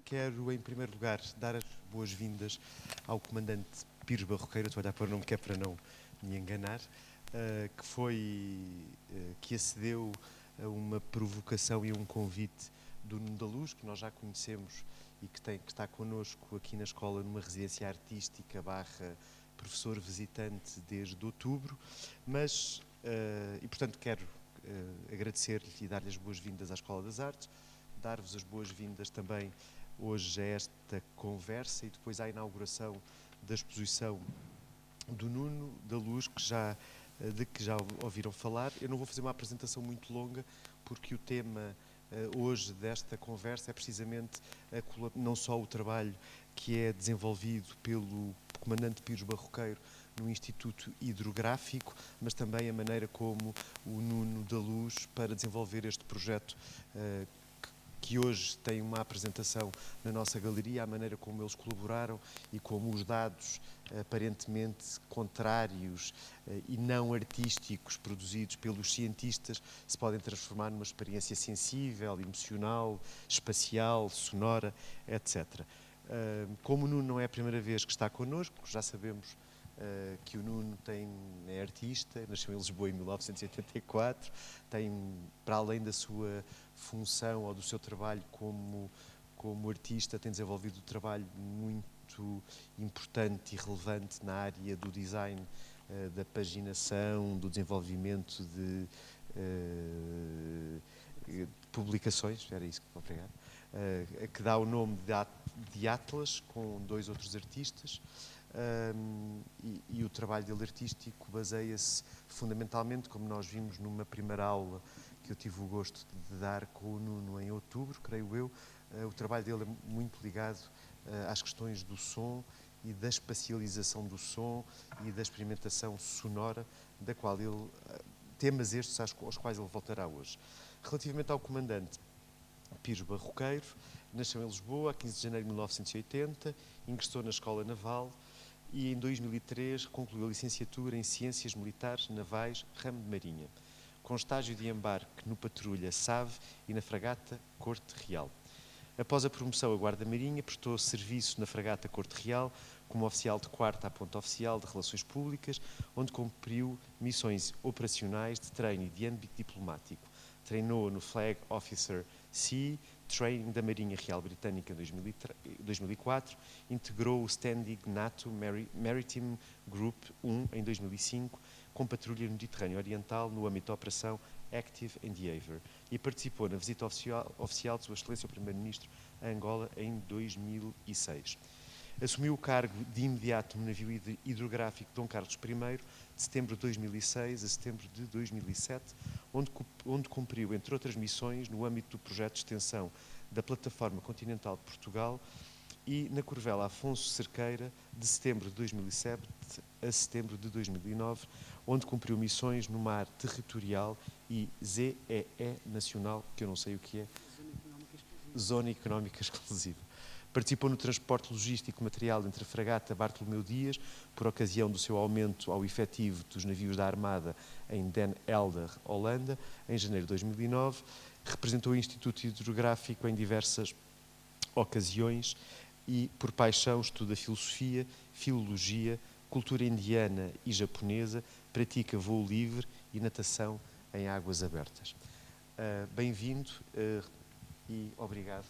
Quero, em primeiro lugar, dar as boas-vindas ao comandante Pires Barroqueiro. Estou a olhar para o nome que é para não me enganar, que acedeu a uma provocação e a um convite do Nuno da Luz, que nós já conhecemos e que está connosco aqui na escola numa residência artística / professor visitante desde outubro, e portanto quero agradecer-lhe e dar-lhe as boas-vindas à Escola das Artes, dar-vos as boas-vindas também hoje a esta conversa e depois à inauguração da exposição do Nuno da Luz, de que já ouviram falar. Eu não vou fazer uma apresentação muito longa, porque o tema hoje desta conversa é precisamente não só o trabalho que é desenvolvido pelo comandante Pires Barroqueiro no Instituto Hidrográfico, mas também a maneira como o Nuno da Luz, para desenvolver este projeto que hoje tem uma apresentação na nossa galeria, a maneira como eles colaboraram e como os dados aparentemente contrários e não artísticos produzidos pelos cientistas se podem transformar numa experiência sensível, emocional, espacial, sonora, etc. Como o Nuno não é a primeira vez que está connosco, já sabemos que o Nuno é artista, nasceu em Lisboa em 1984, tem, para além da sua função ou do seu trabalho como artista, tem desenvolvido um trabalho muito importante e relevante na área do design, da paginação, do desenvolvimento de publicações, era isso que obrigado, que dá o nome de Atlas, com 2 outros artistas. E o trabalho dele artístico baseia-se fundamentalmente, como nós vimos numa primeira aula que eu tive o gosto de dar com o Nuno em outubro, creio eu, o trabalho dele é muito ligado às questões do som e da espacialização do som e da experimentação sonora, da qual temas estes aos quais ele voltará hoje. Relativamente ao comandante Pires Barroqueiro, nasceu em Lisboa a 15 de janeiro de 1980, ingressou na Escola Naval e em 2003 concluiu a licenciatura em Ciências Militares Navais, ramo de Marinha, com estágio de embarque no Patrulha Save e na Fragata Corte Real. Após a promoção à Guarda-Marinha, prestou serviço na Fragata Corte Real como oficial de quarta à Ponta Oficial de Relações Públicas, onde cumpriu missões operacionais de treino e de âmbito diplomático. Treinou no Flag Officer Sea Training da Marinha Real Britânica em 2004, integrou o Standing NATO Maritime Group 1 em 2005, com patrulha no Mediterrâneo Oriental no âmbito da Operação Active Endeavour, e participou na visita oficial de Sua Excelência o Primeiro-Ministro a Angola em 2006. Assumiu o cargo de imediato no navio hidrográfico Dom Carlos I, de setembro de 2006 a setembro de 2007, onde cumpriu, entre outras missões, no âmbito do projeto de extensão da Plataforma Continental de Portugal e na Corvela Afonso Cerqueira, de setembro de 2007 a setembro de 2009, onde cumpriu missões no mar territorial e ZEE nacional, que eu não sei o que é, Zona Económica Exclusiva. Participou no transporte logístico material entre a fragata Bartolomeu Dias, por ocasião do seu aumento ao efetivo dos navios da Armada em Den Helder, Holanda, em janeiro de 2009. Representou o Instituto Hidrográfico em diversas ocasiões e, por paixão, estuda filosofia, filologia, cultura indiana e japonesa, pratica voo livre e natação em águas abertas. Bem-vindo e obrigado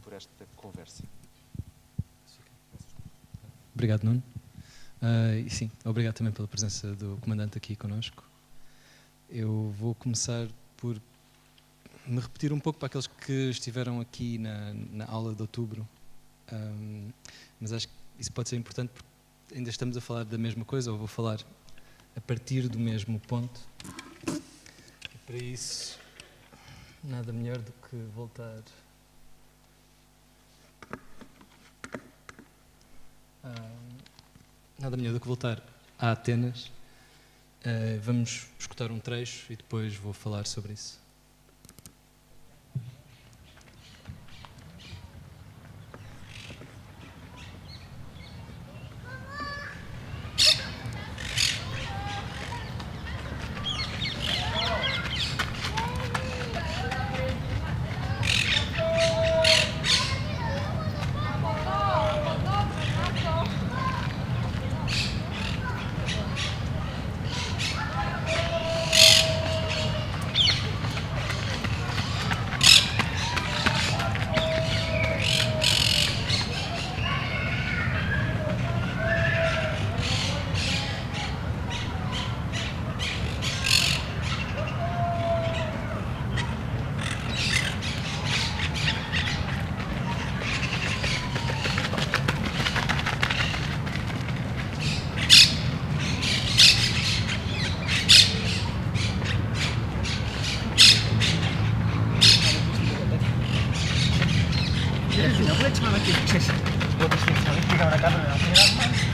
por esta conversa. Obrigado, Nuno. E sim, obrigado também pela presença do comandante aqui connosco. Eu vou começar por me repetir um pouco para aqueles que estiveram aqui na aula de outubro, mas acho que isso pode ser importante porque ainda estamos a falar da mesma coisa, ou vou falar a partir do mesmo ponto. E para isso, nada melhor do que voltar a Atenas. Vamos escutar um trecho e depois vou falar sobre isso. no puedes llamar aquí. Vos te tienes que ahora acá, pero no tiene nada más.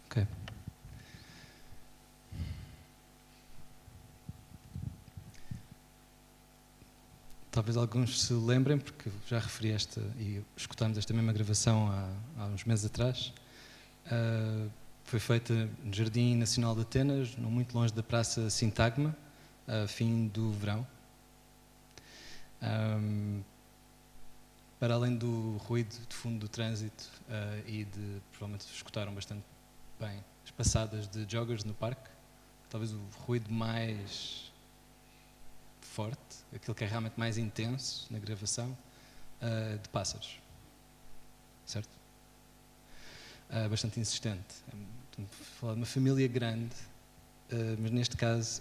Ok. Talvez alguns se lembrem, porque já referi esta e escutámos esta mesma gravação há uns meses atrás. Foi feita no Jardim Nacional de Atenas, não muito longe da Praça Sintagma, a fim do verão. Para além do ruído de fundo do trânsito e de, provavelmente escutaram bastante bem, as passadas de joggers no parque, talvez o ruído mais forte, aquilo que é realmente mais intenso na gravação, de pássaros, certo? Bastante insistente. Estamos a falar de uma família grande, mas neste caso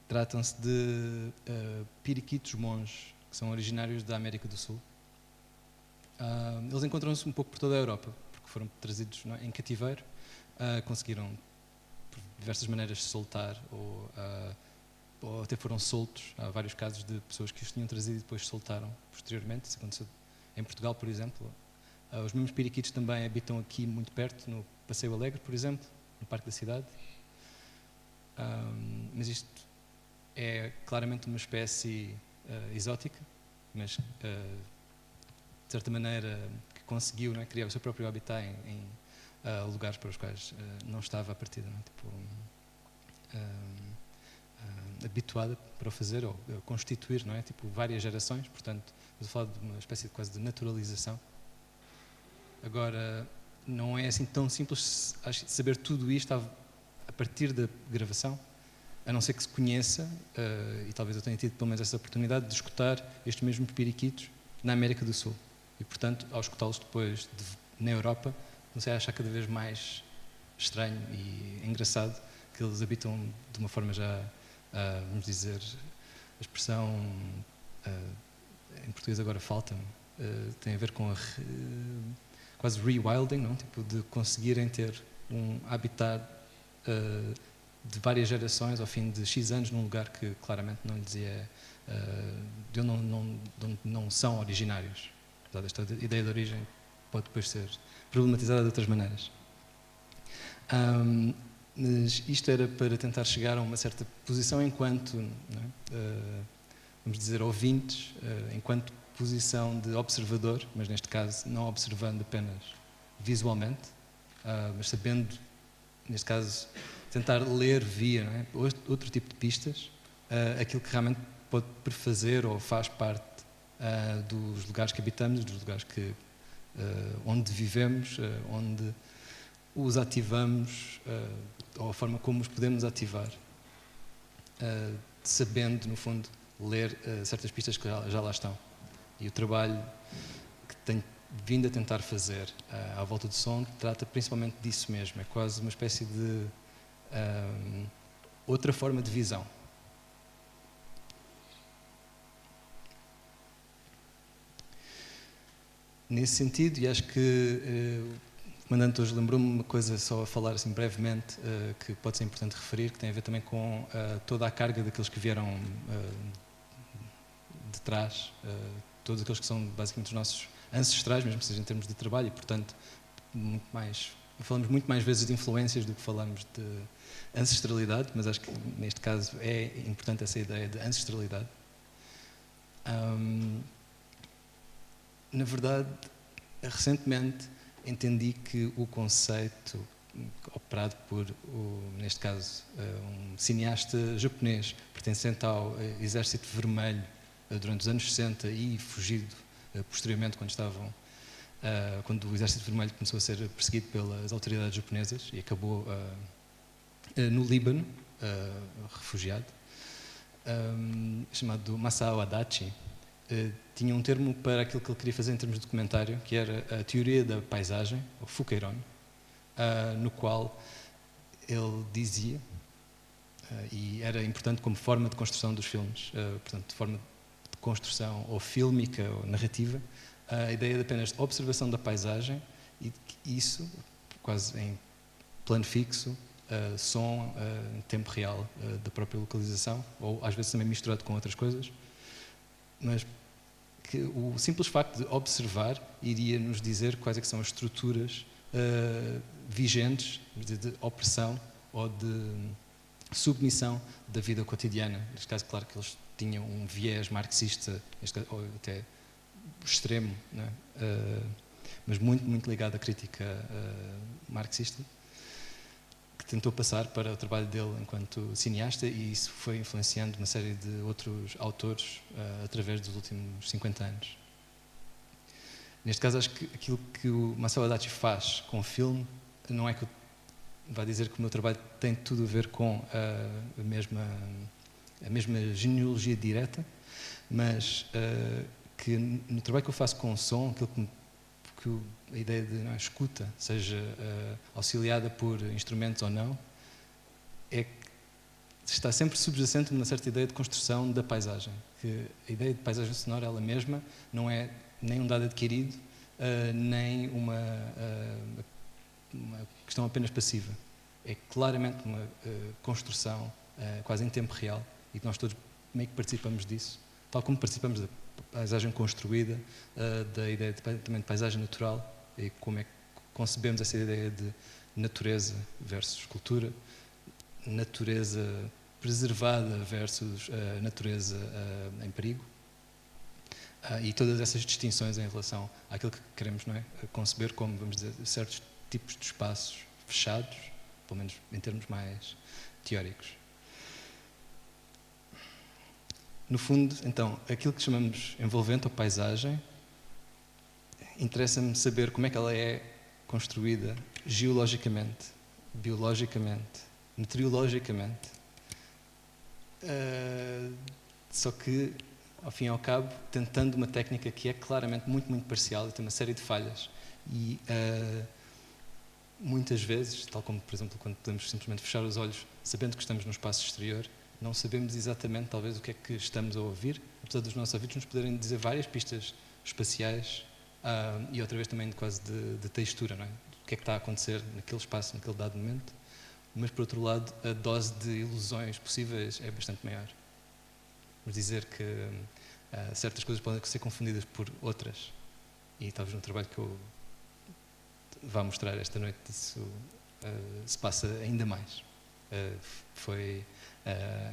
tratam-se de periquitos monges, que são originários da América do Sul. Eles encontram-se um pouco por toda a Europa, porque foram trazidos em cativeiro, conseguiram por diversas maneiras soltar ou até foram soltos. Há vários casos de pessoas que os tinham trazido e depois soltaram posteriormente. Isso aconteceu em Portugal, por exemplo. Os mesmos periquitos também habitam aqui muito perto, no Passeio Alegre, por exemplo, no Parque da Cidade. Mas isto é claramente uma espécie exótica, mas de certa maneira que conseguiu, não é, criar o seu próprio habitat em lugares para os quais não estava à partida, não é? Tipo, habituada para o fazer ou constituir, não é? Tipo, várias gerações, portanto, estamos a falar de uma espécie de quase de naturalização. Agora, não é assim tão simples saber tudo isto a partir da gravação, a não ser que se conheça, e talvez eu tenha tido pelo menos essa oportunidade de escutar estes mesmos periquitos na América do Sul. E, portanto, ao escutá-los depois na Europa, comecei a achar cada vez mais estranho e engraçado que eles habitam de uma forma já, vamos dizer, a expressão em português agora falta-me, tem a ver com quase rewilding, não? Tipo, de conseguirem ter um habitat de várias gerações ao fim de X anos num lugar que claramente não lhes é, de onde não são originários. Apesar desta ideia de origem pode depois ser problematizada de outras maneiras. Mas isto era para tentar chegar a uma certa posição enquanto, vamos dizer, ouvintes, enquanto posição de observador, mas neste caso não observando apenas visualmente, mas sabendo, neste caso, tentar ler via outro tipo de pistas, aquilo que realmente pode prefazer ou faz parte dos lugares que habitamos, dos lugares onde vivemos, onde os ativamos, ou a forma como os podemos ativar, sabendo, no fundo, ler certas pistas que já lá estão. E o trabalho que tenho vindo a tentar fazer à volta do som trata principalmente disso mesmo. É quase uma espécie de outra forma de visão. Nesse sentido, e acho que o comandante hoje lembrou-me uma coisa, só a falar assim brevemente, que pode ser importante referir, que tem a ver também com toda a carga daqueles que vieram de trás, todos aqueles que são basicamente os nossos ancestrais, mesmo que seja em termos de trabalho, e portanto falamos muito mais vezes de influências do que falamos de ancestralidade, mas acho que neste caso é importante essa ideia de ancestralidade. Na verdade, recentemente entendi que o conceito operado por, neste caso, um cineasta japonês pertencente ao Exército Vermelho durante os anos 60 e fugido posteriormente quando o Exército Vermelho começou a ser perseguido pelas autoridades japonesas e acabou no Líbano, refugiado, chamado Masao Adachi. Tinha um termo para aquilo que ele queria fazer em termos de documentário, que era a teoria da paisagem, ou Fukeiron, no qual ele dizia, e era importante como forma de construção dos filmes, portanto, de forma de construção ou fílmica ou narrativa, a ideia de apenas observação da paisagem e isso, quase em plano fixo, som em tempo real da própria localização, ou às vezes também misturado com outras coisas, mas que o simples facto de observar iria nos dizer quais é que são as estruturas vigentes de opressão ou de submissão da vida cotidiana. Neste caso, claro que eles tinham um viés marxista, ou até extremo, não é? Mas muito, muito ligado à crítica marxista, que tentou passar para o trabalho dele enquanto cineasta, e isso foi influenciando uma série de outros autores através dos últimos 50 anos. Neste caso, acho que aquilo que o Masao Adachi faz com o filme não é que eu vá dizer que o meu trabalho tem tudo a ver com a mesma genealogia direta, mas que no trabalho que eu faço com o som, aquilo que a ideia de escuta, seja auxiliada por instrumentos ou não, é que está sempre subjacente a uma certa ideia de construção da paisagem. Que a ideia de paisagem sonora, ela mesma, não é nem um dado adquirido, nem uma questão apenas passiva. É claramente uma construção quase em tempo real e que nós todos meio que participamos disso, tal como participamos da paisagem construída, da ideia também de paisagem natural e como é que concebemos essa ideia de natureza versus cultura, natureza preservada versus natureza em perigo, e todas essas distinções em relação àquilo que queremos, não é, conceber como, vamos dizer, certos tipos de espaços fechados, pelo menos em termos mais teóricos. No fundo, então, aquilo que chamamos envolvente ou paisagem, interessa-me saber como é que ela é construída geologicamente, biologicamente, meteorologicamente. Só que ao fim e ao cabo, tentando uma técnica que é claramente muito, muito parcial e tem uma série de falhas. E muitas vezes, tal como, por exemplo, quando podemos simplesmente fechar os olhos, sabendo que estamos num espaço exterior, não sabemos exatamente, talvez, o que é que estamos a ouvir, apesar dos nossos ouvidos nos poderem dizer várias pistas espaciais e outra vez também quase de textura, não é? O que é que está a acontecer naquele espaço, naquele dado momento. Mas, por outro lado, a dose de ilusões possíveis é bastante maior. Vamos dizer que certas coisas podem ser confundidas por outras. E talvez no trabalho que eu vá mostrar esta noite isso se passa ainda mais. Foi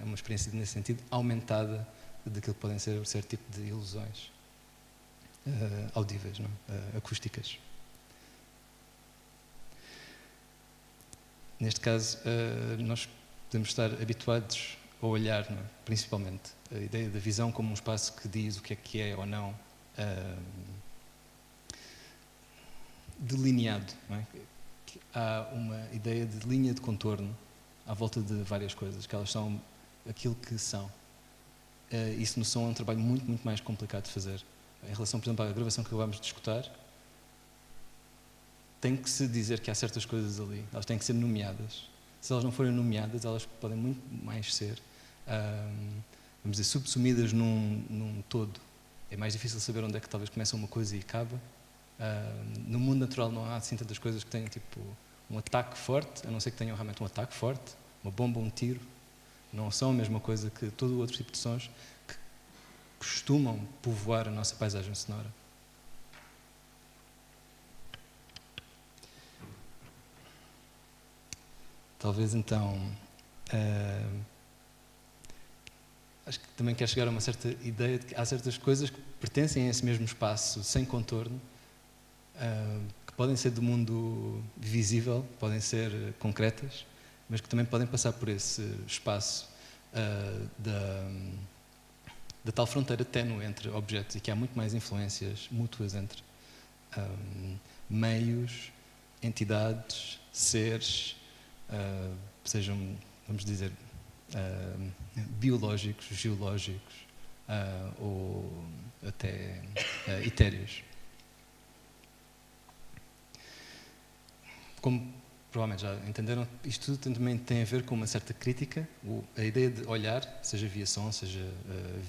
uma experiência, nesse sentido, aumentada daquilo que podem ser um certo tipo de ilusões audíveis, não? Acústicas. Neste caso, nós podemos estar habituados a olhar, não é? Principalmente, a ideia da visão como um espaço que diz o que é ou não delineado. Não é? Há uma ideia de linha de contorno à volta de várias coisas, que elas são aquilo que são. Isso no som é um trabalho muito, muito mais complicado de fazer. Em relação, por exemplo, à gravação que acabámos de escutar, tem que se dizer que há certas coisas ali, elas têm que ser nomeadas. Se elas não forem nomeadas, elas podem muito mais ser, vamos dizer, subsumidas num todo. É mais difícil saber onde é que talvez começa uma coisa e acaba. No mundo natural não há assim tantas coisas que tenham tipo um ataque forte, a não ser que tenham realmente um ataque forte, uma bomba, um tiro. Não são a mesma coisa que todo o outro tipo de sons que costumam povoar a nossa paisagem sonora. Talvez então acho que também quer chegar a uma certa ideia de que há certas coisas que pertencem a esse mesmo espaço sem contorno, que podem ser do mundo visível, podem ser concretas, mas que também podem passar por esse espaço da tal fronteira ténue entre objetos e que há muito mais influências mútuas entre meios, entidades, seres, sejam, vamos dizer, biológicos, geológicos ou até etéreos. Como provavelmente já entenderam, isto tudo também tem a ver com uma certa crítica, a ideia de olhar, seja via som, seja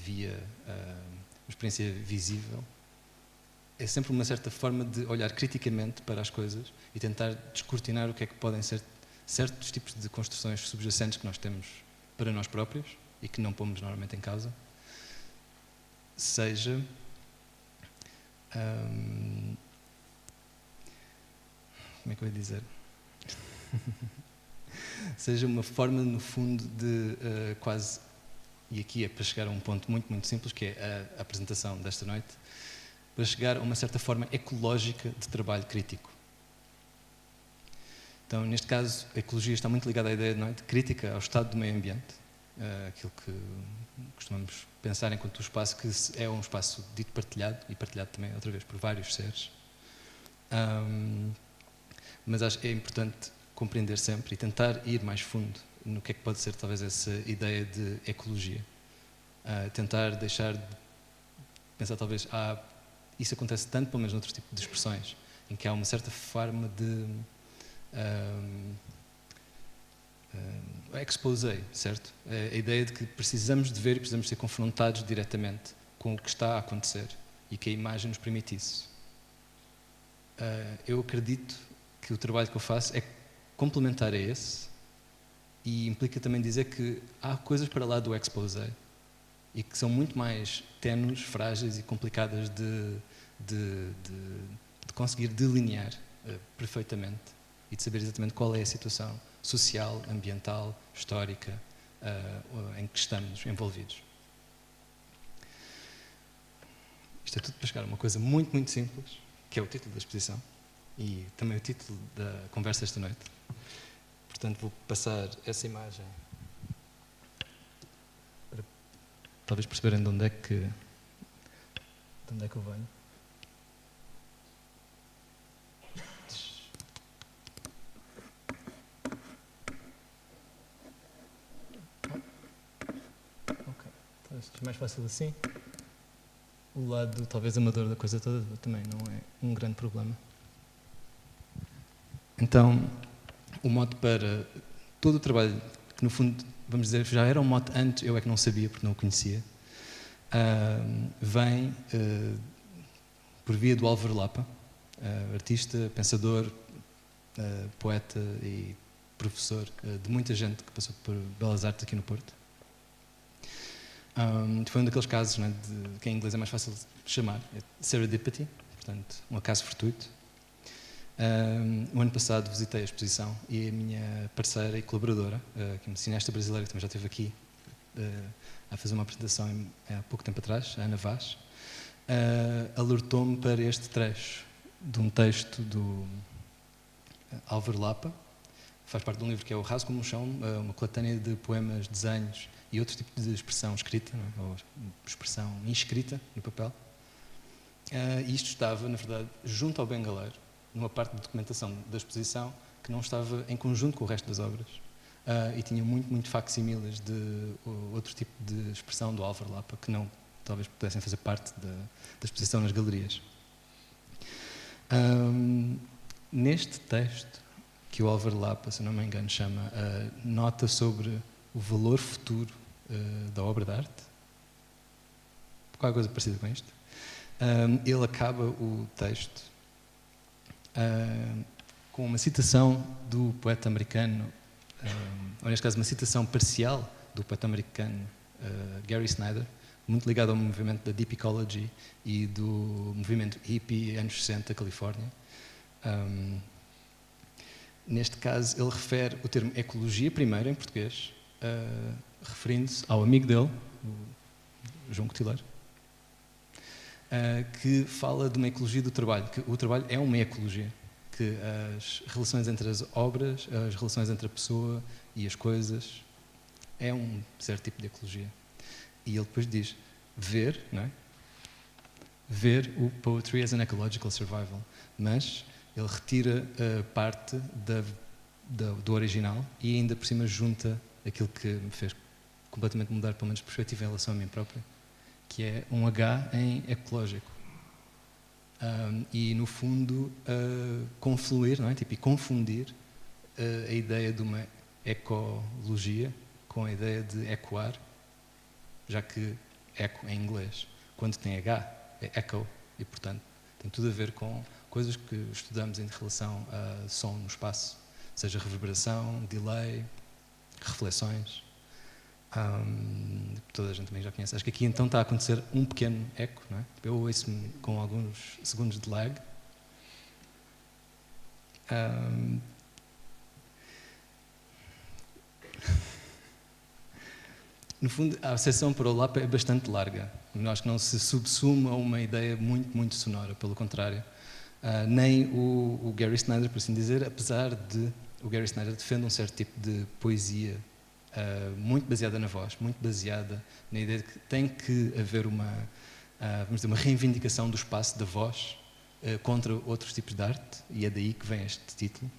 via uma experiência visível, é sempre uma certa forma de olhar criticamente para as coisas e tentar descortinar o que é que podem ser certos tipos de construções subjacentes que nós temos para nós próprios e que não pomos normalmente em causa, seja como é que eu ia dizer? Seja uma forma, no fundo, de quase, e aqui é para chegar a um ponto muito, muito simples, que é a apresentação desta noite, para chegar a uma certa forma ecológica de trabalho crítico. Então, neste caso, a ecologia está muito ligada à ideia de crítica ao estado do meio ambiente, aquilo que costumamos pensar enquanto o espaço que é um espaço dito partilhado, e partilhado também, outra vez, por vários seres. Mas acho que é importante compreender sempre e tentar ir mais fundo no que é que pode ser, talvez, essa ideia de ecologia. Tentar deixar de pensar, talvez, isso acontece tanto, pelo menos, noutro tipo de expressões, em que há uma certa forma de exposé, certo? A ideia de que precisamos de ver e precisamos ser confrontados diretamente com o que está a acontecer e que a imagem nos permite isso. Eu acredito que o trabalho que eu faço é complementar a esse e implica também dizer que há coisas para lá do exposé e que são muito mais ténues, frágeis e complicadas de conseguir delinear perfeitamente e de saber exatamente qual é a situação social, ambiental, histórica em que estamos envolvidos. Isto é tudo para chegar a uma coisa muito, muito simples, que é o título da exposição e também o título da conversa esta noite. Portanto, vou passar essa imagem para talvez perceberem de onde é que eu venho. Ok, então, isto é mais fácil assim. o lado talvez amador da coisa toda também não é um grande problema. Então, o mote para todo o trabalho, que no fundo, vamos dizer, já era um mote antes, eu é que não sabia porque não o conhecia, vem por via do Álvaro Lapa, artista, pensador, poeta e professor de muita gente que passou por Belas Artes aqui no Porto. Foi um daqueles casos, né, de que em inglês é mais fácil de chamar, serendipity, portanto, um acaso fortuito. O ano passado visitei a exposição e a minha parceira e colaboradora, que é uma cineasta brasileira que também já esteve aqui a fazer uma apresentação há pouco tempo atrás, a Ana Vaz, alertou-me para este trecho de um texto do Álvaro Lapa, que faz parte de um livro que é o Raso como o Chão, uma coletânea de poemas, desenhos e outros tipos de expressão escrita, não é? Ou expressão inscrita no papel. E isto estava, na verdade, junto ao Bengaleiro, numa parte de documentação da exposição que não estava em conjunto com o resto das obras. E tinha muito facsimiles de outro tipo de expressão do Álvaro Lapa que não, talvez pudessem fazer parte da exposição nas galerias. Neste texto, que o Álvaro Lapa, se não me engano, chama Nota sobre o valor futuro da obra de arte, qualquer coisa parecida com isto, ele acaba o texto com uma citação do poeta americano, ou neste caso uma citação parcial do poeta americano Gary Snyder, muito ligado ao movimento da Deep Ecology e do movimento hippie anos 60, Califórnia. Neste caso, ele refere o termo ecologia, primeiro, em português, referindo-se ao amigo dele, o João Cotileiro, que fala de uma ecologia do trabalho, que o trabalho é uma ecologia, que as relações entre as obras, as relações entre a pessoa e as coisas, é um certo tipo de ecologia. E ele depois diz, ver, não é? Ver o poetry as an ecological survival, mas ele retira parte do original e ainda por cima junta aquilo que me fez completamente mudar, pelo menos, perspectiva em relação a mim próprio, que é um H em ecológico. E, no fundo, confluir, não é? Tipo, e confundir a ideia de uma ecologia com a ideia de ecoar, já que eco em inglês, quando tem H, é echo, e, portanto, tem tudo a ver com coisas que estudamos em relação a som no espaço, seja reverberação, delay, reflexões. Toda a gente também já conhece. Acho que aqui então está a acontecer um pequeno eco, não é? Eu ouço-me com alguns segundos de lag. No fundo, a acessão para o Lapa é bastante larga. Acho que não se subsume a uma ideia muito sonora, pelo contrário. Nem o Gary Snyder, por assim dizer, apesar de o Gary Snyder defende um certo tipo de poesia muito baseada na voz, muito baseada na ideia de que tem que haver vamos dizer, uma reivindicação do espaço da voz contra outros tipos de arte, e é daí que vem este título.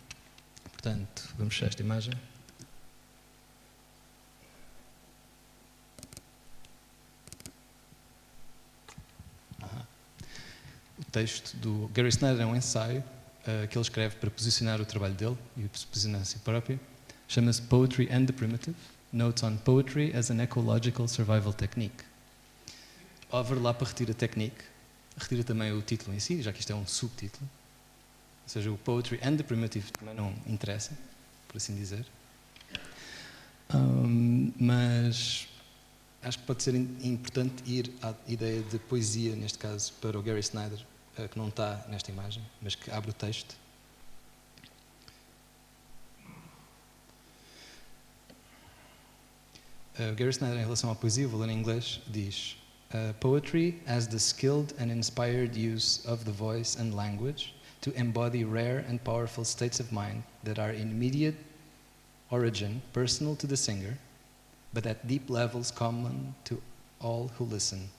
Portanto, vamos fechar esta imagem. O texto do Gary Snyder é um ensaio que ele escreve para posicionar o trabalho dele e posicionar a si próprio. Chama-se Poetry and the Primitive, Notes on Poetry as an Ecological Survival Technique. Álvaro Lapa retira a technique, retira também o título em si, já que isto é um subtítulo. Ou seja, o Poetry and the Primitive também não interessa, por assim dizer. Mas acho que pode ser importante ir à ideia de poesia, neste caso, para o Gary Snyder, que não está nesta imagem, mas que abre o texto. Gary Snyder, em relação à poesia, vou ler em inglês, diz: Poetry as the skilled and inspired use of the voice and language to embody rare and powerful states of mind that are in immediate origin personal to the singer, but at deep levels common to all who listen.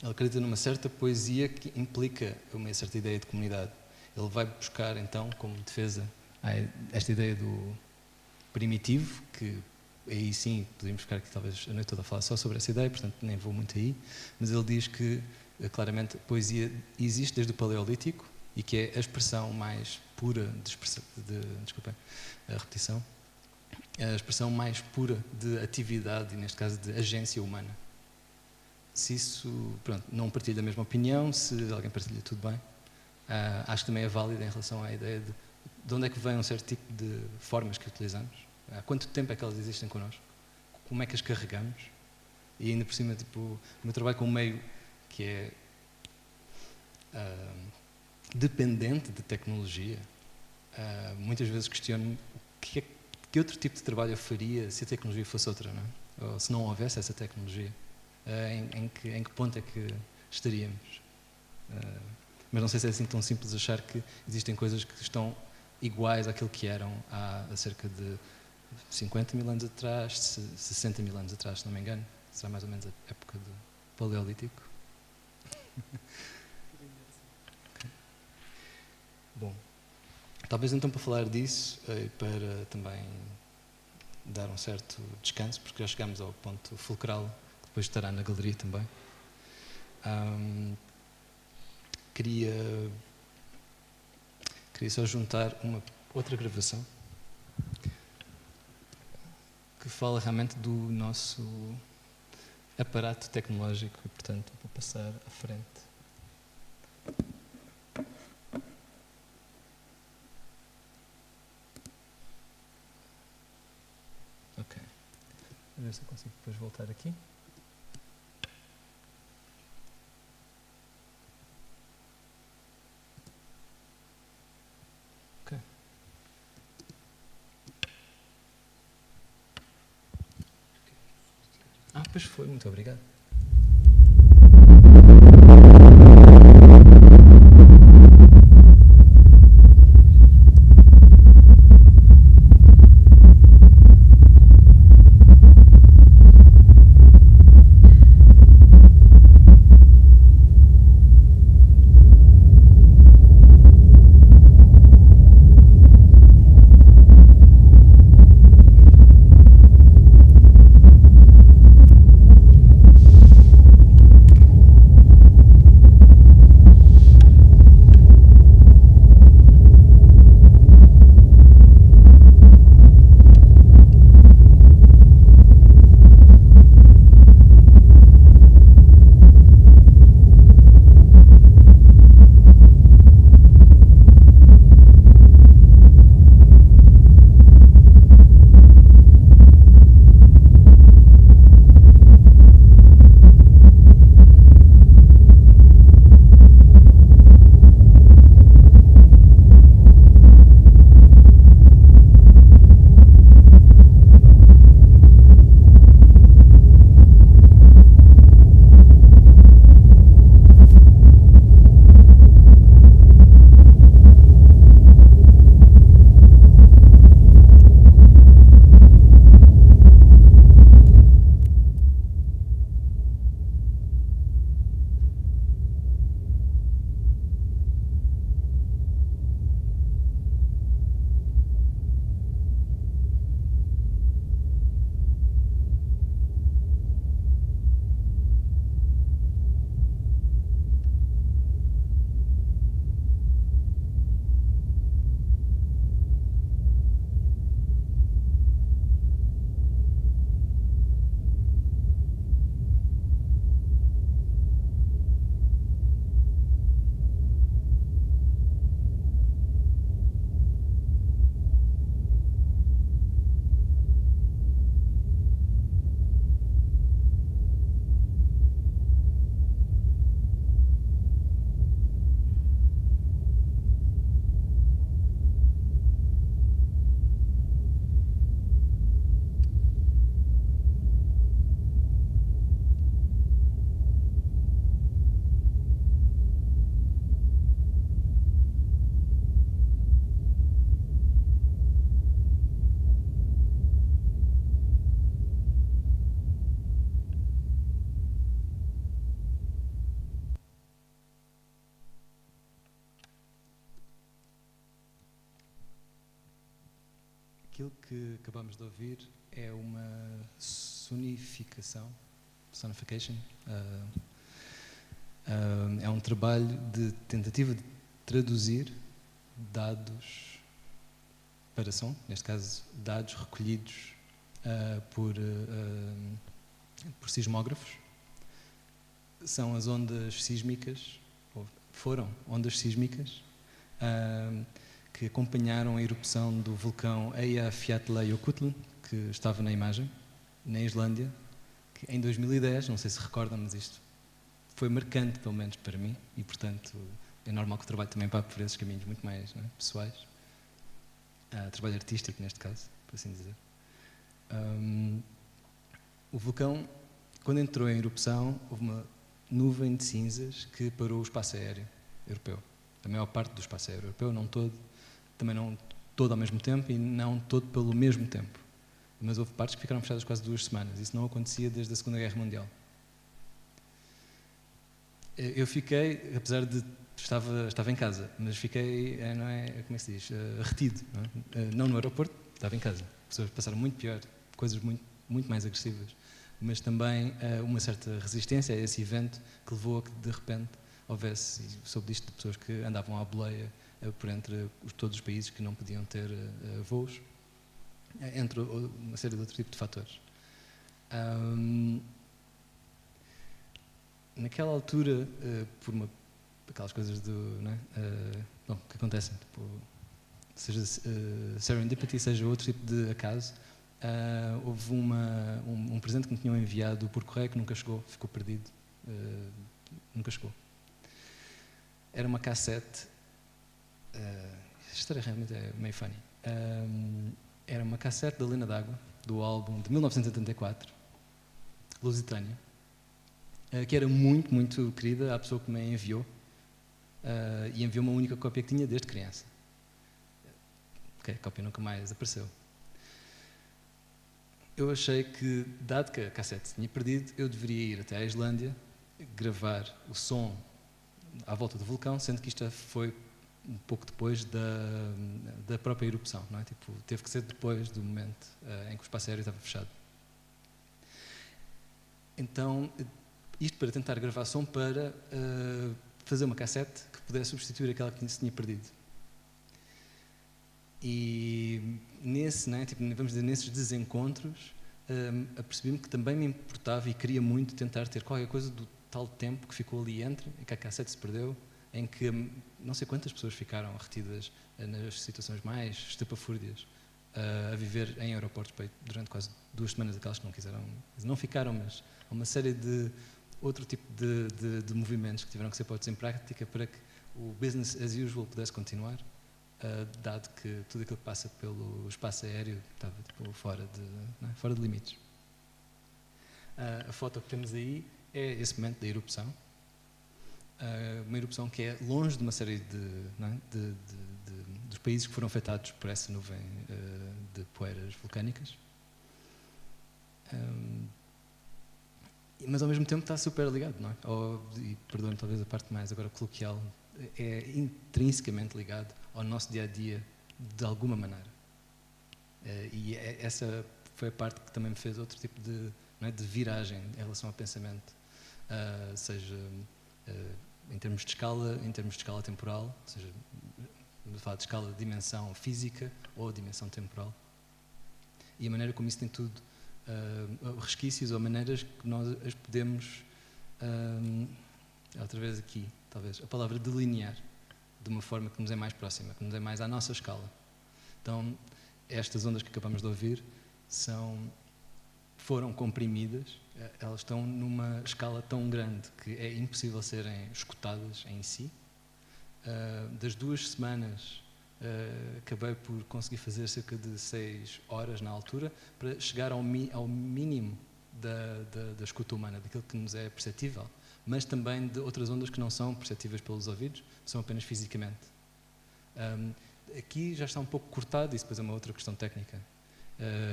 Ele acredita numa certa poesia que implica uma certa ideia de comunidade. Ele vai buscar, então, como defesa, esta ideia do primitivo, que aí sim, podíamos ficar aqui talvez a noite toda a falar só sobre essa ideia, portanto nem vou muito aí, mas ele diz que claramente a poesia existe desde o Paleolítico e que é a expressão mais pura desculpem, a repetição, a expressão mais pura de atividade e neste caso de agência humana. Se isso, pronto, não partilho da mesma opinião, se alguém partilha, tudo bem. Acho que também é válido em relação à ideia de onde é que vem um certo tipo de formas que utilizamos, há quanto tempo é que elas existem connosco, como é que as carregamos, e ainda por cima, tipo, o meu trabalho com um meio que é dependente de tecnologia, muitas vezes questiono que outro tipo de trabalho eu faria se a tecnologia fosse outra, não é? Ou se não houvesse essa tecnologia. Em que ponto é que estaríamos? Mas não sei se é assim tão simples achar que existem coisas que estão iguais àquilo que eram há cerca de 50 mil anos atrás, 60 mil anos atrás, se não me engano. Será mais ou menos a época do Paleolítico. Okay. Bom, talvez então para falar disso, para também dar um certo descanso, porque já chegamos ao ponto fulcral, que depois estará na galeria também. Queria só juntar uma outra gravação que fala realmente do nosso aparato tecnológico e, portanto, vou passar à frente. Ok. Vou ver se eu consigo depois voltar aqui. Pois foi, muito obrigado. Aquilo que acabamos de ouvir é uma sonification, é um trabalho de tentativa de traduzir dados para som, neste caso dados recolhidos por sismógrafos. São as ondas sísmicas, ou foram ondas sísmicas, que acompanharam a erupção do vulcão Eyjafjallajökull, que estava na imagem, na Islândia, que em 2010, não sei se recordam, mas isto foi marcante, pelo menos para mim, e portanto é normal que o trabalho também vá por esses caminhos muito mais, não é, pessoais. Trabalho artístico, neste caso, por assim dizer. O vulcão, quando entrou em erupção, houve uma nuvem de cinzas que parou o espaço aéreo europeu. A maior parte do espaço aéreo europeu, não todo, também não todo ao mesmo tempo e não todo pelo mesmo tempo. Mas houve partes que ficaram fechadas quase 2 semanas. Isso não acontecia desde a Segunda Guerra Mundial. Eu fiquei, apesar de estava em casa, mas fiquei, não é, como é que se diz, retido. Não no aeroporto, estava em casa. As pessoas passaram muito pior, coisas muito mais agressivas, mas também uma certa resistência a esse evento que levou a que de repente houvesse, e soube disto de pessoas que andavam à boleia por entre todos os países que não podiam ter voos, entre uma série de outros tipos de fatores. Naquela altura, por aquelas coisas que acontecem, tipo, seja serendipity, seja outro tipo de acaso, houve um presente que me tinham enviado por correio que nunca chegou, ficou perdido, nunca chegou. Era uma cassete, esta história realmente é meio funny, era uma cassete da Lena D'Água, do álbum de 1984, Lusitânia, que era muito, muito querida à pessoa que me enviou, e enviou uma única cópia que tinha desde criança. A cópia nunca mais apareceu. Eu achei que, dado que a cassete se tinha perdido, eu deveria ir até à Islândia, gravar o som à volta do vulcão, sendo que isto foi um pouco depois da própria erupção, não é? Tipo, teve que ser depois do momento em que o espaço aéreo estava fechado. Então, isto para tentar gravar som para fazer uma cassete que pudesse substituir aquela que se tinha perdido. E vamos dizer, nesses desencontros, apercebi-me que também me importava e queria muito tentar ter qualquer coisa do tal tempo que ficou ali entre, em que a cassete se perdeu, em que não sei quantas pessoas ficaram retidas nas situações mais estapafúrdias, a viver em aeroportos durante quase 2 semanas, aquelas que não quiseram, não ficaram, mas há uma série de outro tipo de movimentos que tiveram que ser postos em prática para que o business as usual pudesse continuar, dado que tudo aquilo que passa pelo espaço aéreo estava tipo, fora de limites. A foto que temos aí é esse momento da erupção, uma erupção que é longe de uma série dos países que foram afetados por essa nuvem de poeiras vulcânicas. Mas ao mesmo tempo está super ligado, não é? E perdoem talvez a parte mais agora coloquial, é intrinsecamente ligado ao nosso dia-a-dia de alguma maneira. E essa foi a parte que também me fez outro tipo de viragem em relação ao pensamento, seja em termos de escala temporal, ou seja, vamos falar de escala de dimensão física ou dimensão temporal, e a maneira como isso tem tudo resquícios ou maneiras que nós as podemos, outra vez aqui, talvez, a palavra delinear de uma forma que nos é mais próxima, que nos é mais à nossa escala. Então, estas ondas que acabamos de ouvir foram comprimidas, elas estão numa escala tão grande que é impossível serem escutadas em si. Das 2 semanas, acabei por conseguir fazer cerca de 6 horas na altura para chegar ao mínimo da escuta humana, daquilo que nos é perceptível, mas também de outras ondas que não são perceptíveis pelos ouvidos, são apenas fisicamente. Aqui já está um pouco cortado, isso depois é uma outra questão técnica.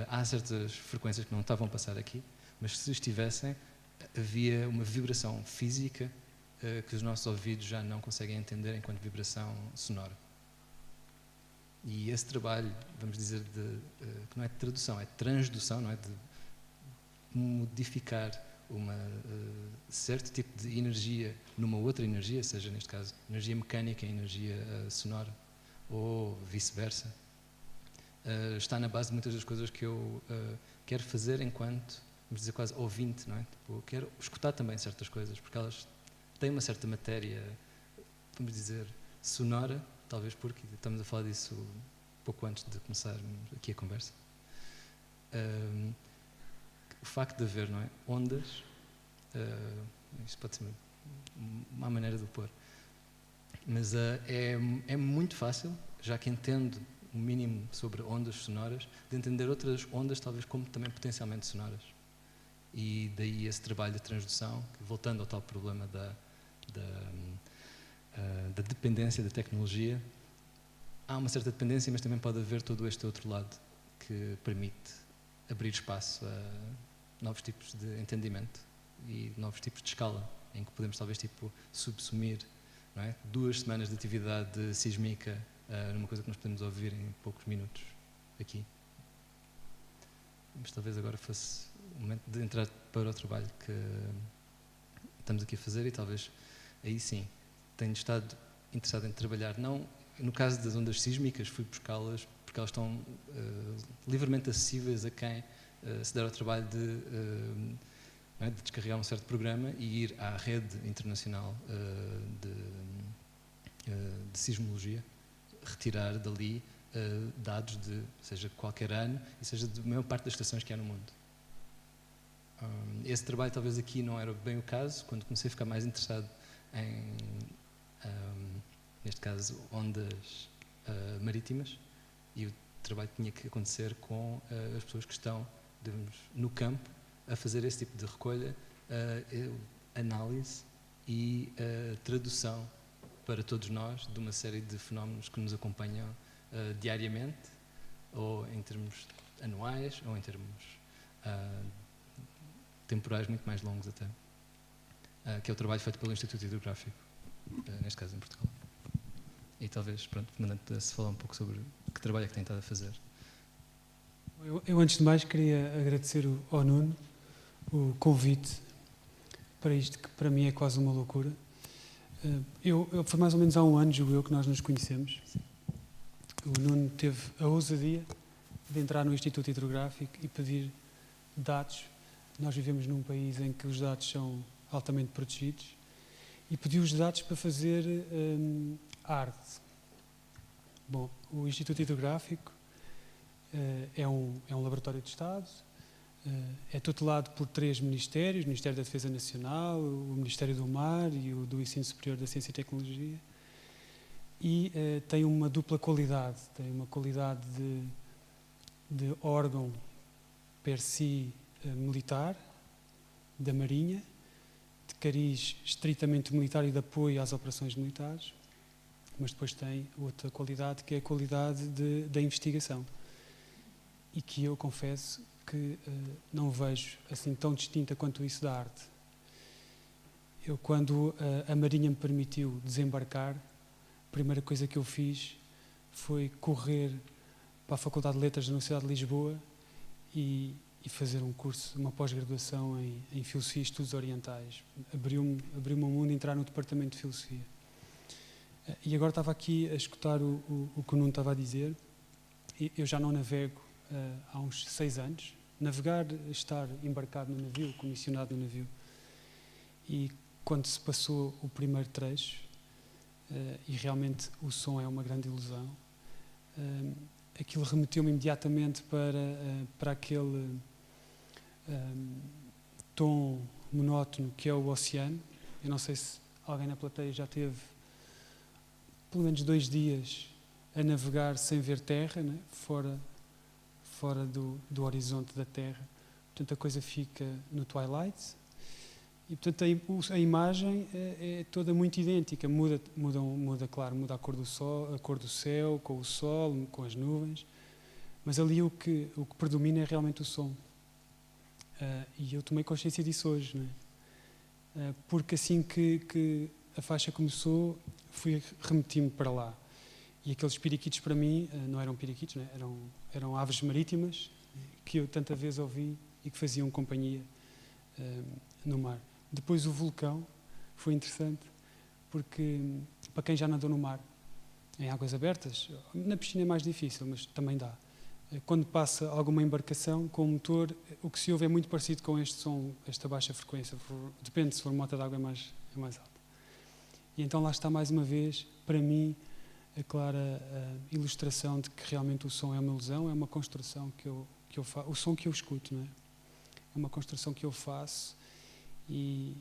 Há certas frequências que não estavam a passar aqui, mas se estivessem, havia uma vibração física que os nossos ouvidos já não conseguem entender enquanto vibração sonora. E esse trabalho, vamos dizer, que não é de tradução, é de transdução, não é? De modificar certo tipo de energia numa outra energia, seja neste caso energia mecânica em energia sonora, ou vice-versa, está na base de muitas das coisas que eu quero fazer enquanto, vamos dizer, quase ouvinte, não é? Tipo, quero escutar também certas coisas, porque elas têm uma certa matéria, vamos dizer, sonora, talvez porque estamos a falar disso pouco antes de começarmos aqui a conversa. O facto de haver, não é, ondas, isto pode ser uma maneira de o pôr, mas é muito fácil, já que entendo o mínimo sobre ondas sonoras, de entender outras ondas talvez como também potencialmente sonoras. E daí esse trabalho de transdução, que, voltando ao tal problema da dependência da tecnologia, há uma certa dependência, mas também pode haver todo este outro lado que permite abrir espaço a novos tipos de entendimento e novos tipos de escala, em que podemos talvez subsumir, não é? 2 semanas de atividade sísmica numa coisa que nós podemos ouvir em poucos minutos aqui. Mas talvez agora fosse o momento de entrar para o trabalho que estamos aqui a fazer e talvez aí sim tenho estado interessado em trabalhar, não no caso das ondas sísmicas, fui buscá-las porque elas estão livremente acessíveis a quem se der ao trabalho de descarregar um certo programa e ir à rede internacional de sismologia, retirar dali dados de, seja qualquer ano, e seja da maior parte das estações que há no mundo. Esse trabalho talvez aqui não era bem o caso, quando comecei a ficar mais interessado em, neste caso, ondas marítimas, e o trabalho tinha que acontecer com as pessoas que estão, digamos, no campo, a fazer esse tipo de recolha, análise e tradução para todos nós de uma série de fenómenos que nos acompanham diariamente, ou em termos anuais, ou em termos temporais muito mais longos até, que é o trabalho feito pelo Instituto Hidrográfico, neste caso em Portugal. E talvez, pronto, comandante, se falar um pouco sobre que trabalho é que tem estado a fazer. Eu antes de mais queria agradecer ao Nuno o convite para isto, que para mim é quase uma loucura. Foi mais ou menos há um ano, julgo eu, que nós nos conhecemos. Sim. O Nuno teve a ousadia de entrar no Instituto Hidrográfico e pedir dados. Nós vivemos num país em que os dados são altamente protegidos, e pediu os dados para fazer arte. Bom, o Instituto Hidrográfico é um laboratório de Estado, é tutelado por 3 ministérios: o Ministério da Defesa Nacional, o Ministério do Mar e o do Ensino Superior da Ciência e Tecnologia, e tem uma dupla qualidade. Tem uma qualidade de órgão per si militar, da Marinha, de cariz estritamente militar e de apoio às operações militares, mas depois tem outra qualidade, que é a qualidade da investigação, e que eu confesso que não vejo assim tão distinta quanto isso da arte. Eu, quando a Marinha me permitiu desembarcar, a primeira coisa que eu fiz foi correr para a Faculdade de Letras da Universidade de Lisboa e fazer um curso, uma pós-graduação em Filosofia e Estudos Orientais. Abriu-me um mundo entrar no Departamento de Filosofia. E agora estava aqui a escutar o que o Nuno estava a dizer. Eu já não navego há uns 6 anos. Navegar, estar embarcado no navio, comissionado no navio. E quando se passou o primeiro trecho, e realmente o som é uma grande ilusão, aquilo remeteu-me imediatamente para aquele tom monótono que é o oceano. Eu não sei se alguém na plateia já teve pelo menos 2 dias a navegar sem ver terra, né? fora do horizonte da terra. Portanto, a coisa fica no twilight, e portanto a imagem é toda muito idêntica. Muda, claro, muda a cor do sol, a cor do céu, com o sol, com as nuvens, mas ali o que predomina é realmente o som. E eu tomei consciência disso hoje, não é? Porque assim que a faixa começou, remeti-me para lá. E aqueles piriquitos para mim não eram piriquitos, né? Eram aves marítimas que eu tanta vez ouvi e que faziam companhia no mar. Depois o vulcão foi interessante porque, para quem já nadou no mar, em águas abertas, na piscina é mais difícil, mas também dá. Quando passa alguma embarcação com motor, o que se ouve é muito parecido com este som, esta baixa frequência. Depende, se for mota de água é mais alta. E então lá está mais uma vez, para mim, a clara ilustração de que realmente o som é uma ilusão, é uma construção que eu faço, o som que eu escuto, não é? É uma construção que eu faço e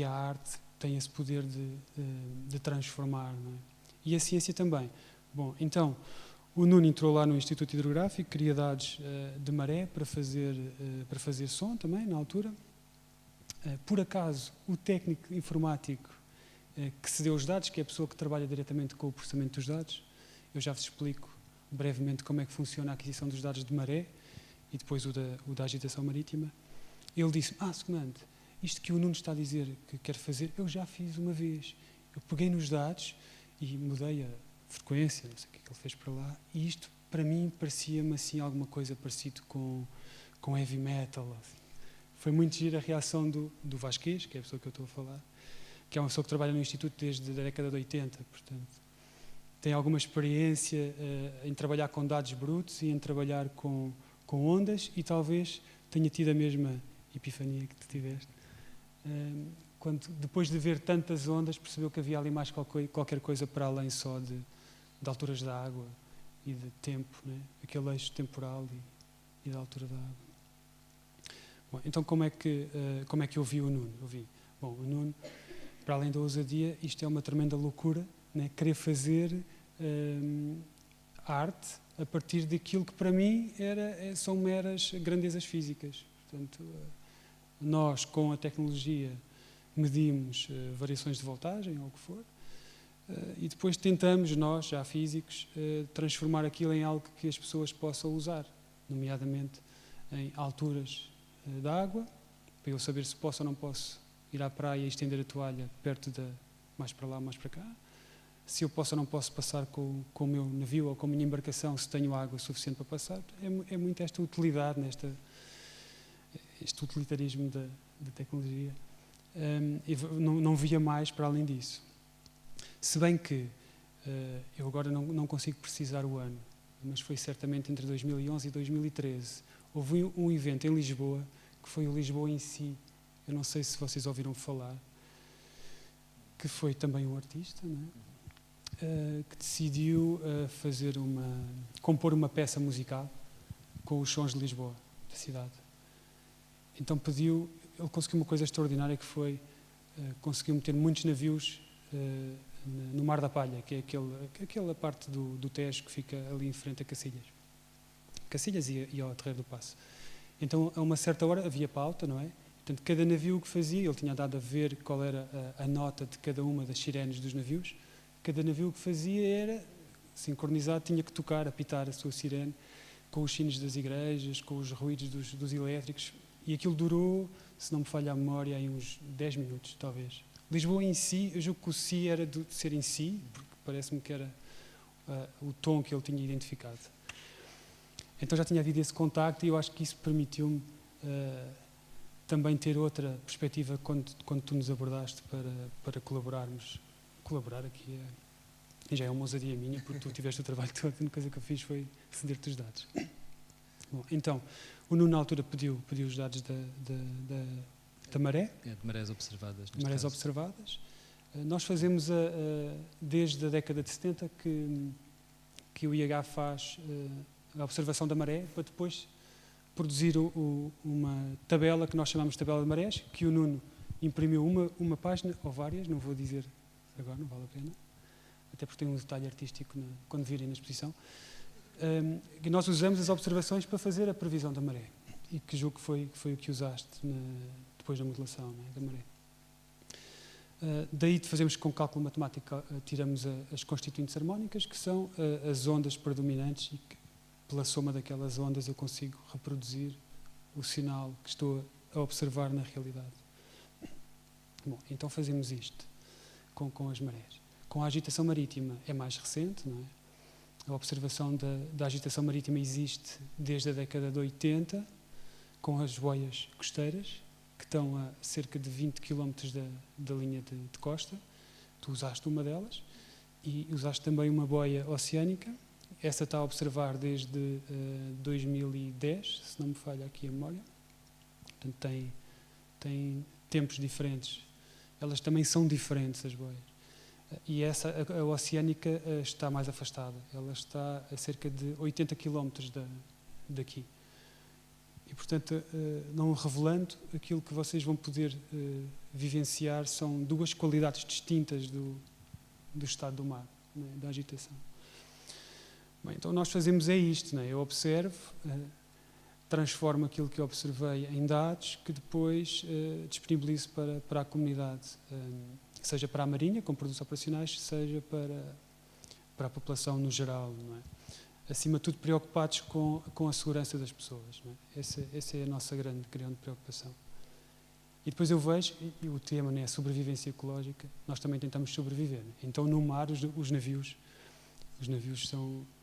a arte tem esse poder de transformar, não é? E a ciência também. Bom, então, o Nuno entrou lá no Instituto Hidrográfico, queria dados de maré para fazer som também, na altura. Por acaso, o técnico informático que se deu os dados, que é a pessoa que trabalha diretamente com o processamento dos dados, eu já vos explico brevemente como é que funciona a aquisição dos dados de maré e depois o da agitação marítima. Ele disse, secundante, isto que o Nuno está a dizer que quer fazer, eu já fiz uma vez. Eu peguei nos dados e mudei a frequência, não sei o que ele fez para lá, e isto, para mim, parecia-me assim alguma coisa parecido com heavy metal. Assim. Foi muito gira a reação do Vasquez, que é a pessoa que eu estou a falar, que é uma pessoa que trabalha no Instituto desde a década de 80, portanto, tem alguma experiência em trabalhar com dados brutos e em trabalhar com ondas, e talvez tenha tido a mesma epifania que tu tiveste. Quando, depois de ver tantas ondas, percebeu que havia ali mais qualquer coisa para além só de alturas da água e de tempo, né? Aquele eixo temporal e da altura da água. Bom, então como é que eu vi o Nuno? Bom, o Nuno, para além da ousadia, isto é uma tremenda loucura, né? Querer fazer arte a partir daquilo que para mim são meras grandezas físicas. Portanto, nós com a tecnologia medimos variações de voltagem ou o que for, e depois tentamos, nós, já físicos, transformar aquilo em algo que as pessoas possam usar, nomeadamente em alturas da água, para eu saber se posso ou não posso ir à praia e estender a toalha perto mais para lá, mais para cá, se eu posso ou não posso passar com o meu navio ou com a minha embarcação, se tenho água suficiente para passar. É muito esta utilidade, este utilitarismo da tecnologia. Não via mais para além disso. Se bem que eu agora não consigo precisar o ano, mas foi certamente entre 2011 e 2013. Houve um evento em Lisboa, que foi o Lisboa em si. Eu não sei se vocês ouviram falar, que foi também um artista, não é? Que decidiu compor uma peça musical com os sons de Lisboa, da cidade. Então ele conseguiu uma coisa extraordinária, que foi conseguiu meter muitos navios no Mar da Palha, que é aquela parte do Tejo que fica ali em frente a Cacilhas e ao Terreiro do Paço. Então, a uma certa hora havia pauta, não é? Portanto, cada navio que fazia, ele tinha dado a ver qual era a nota de cada uma das sirenes dos navios. Cada navio que fazia era sincronizado, tinha que tocar, apitar a sua sirene com os sinos das igrejas, com os ruídos dos elétricos. E aquilo durou, se não me falha a memória, aí uns 10 minutos, talvez. Lisboa em si, eu julgo que o si era de ser em si, porque parece-me que era o tom que ele tinha identificado. Então já tinha havido esse contacto, e eu acho que isso permitiu-me também ter outra perspectiva quando tu nos abordaste para colaborarmos. Colaborar aqui já é uma ousadia minha, porque tu tiveste o trabalho todo, a única coisa que eu fiz foi ceder-te os dados. Bom, então, o Nuno na altura pediu os dados da maré. De marés observadas. Marés observadas. Nós fazemos, desde a década de 70, que o IH faz a observação da maré, para depois produzir uma tabela que nós chamamos de tabela de marés, que o Nuno imprimiu uma página, ou várias, não vou dizer agora, não vale a pena, até porque tem um detalhe artístico quando virem na exposição, que nós usamos as observações para fazer a previsão da maré, e que julgo que foi o que usaste depois da modelação, não é, da maré. Daí fazemos com cálculo matemático, tiramos as constituintes harmónicas, que são as ondas predominantes, e que, pela soma daquelas ondas, eu consigo reproduzir o sinal que estou a observar na realidade. Bom, então fazemos isto com as marés. Com a agitação marítima é mais recente, não é? A observação da agitação marítima existe desde a década de 80, com as boias costeiras, que estão a cerca de 20 km da linha de costa. Tu usaste uma delas e usaste também uma boia oceânica. Essa está a observar desde 2010, se não me falha aqui a memória. Portanto, tem tempos diferentes. Elas também são diferentes, as boias. E a oceânica está mais afastada. Ela está a cerca de 80 km daqui. E, portanto, não revelando, aquilo que vocês vão poder vivenciar são duas qualidades distintas do estado do mar, né, da agitação. Bem, então nós fazemos isto, né? Eu observo, transformo aquilo que observei em dados que depois disponibilizo para a comunidade, seja para a Marinha, com produtos operacionais, seja para a população no geral, não é? Acima de tudo preocupados com a segurança das pessoas, não é? Essa é a nossa grande preocupação. E depois eu vejo, e o tema, né, é a sobrevivência ecológica, nós também tentamos sobreviver, né? Então no mar os navios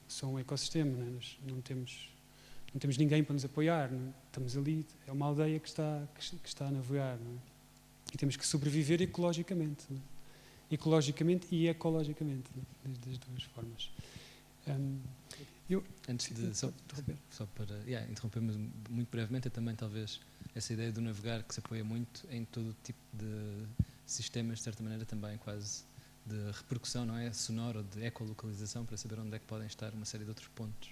são um ecossistema, né? Nós não temos ninguém para nos apoiar, não é? Estamos ali, é uma aldeia que está a navegar, não é? E temos que sobreviver ecologicamente, não é? Ecologicamente e ecologicamente, não é? Das duas formas. Antes de, só para interromper, mas muito brevemente, é também talvez essa ideia do navegar que se apoia muito em todo tipo de sistemas, de certa maneira também quase de repercussão, não é? Sonora ou de ecolocalização, para saber onde é que podem estar uma série de outros pontos,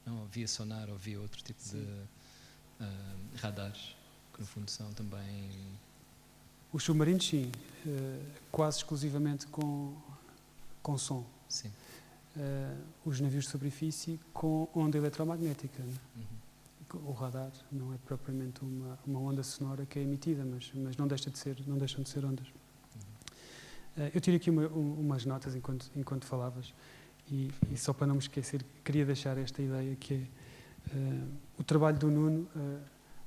não? Via sonar ou via outro tipo de radares, que no fundo são também... Os submarinos, sim, quase exclusivamente com som. Sim. Os navios de superfície com onda eletromagnética, né? O radar não é propriamente uma onda sonora que é emitida, mas não deixam de ser ondas. Eu tirei aqui umas notas enquanto falavas e só para não me esquecer, queria deixar esta ideia que é o trabalho do Nuno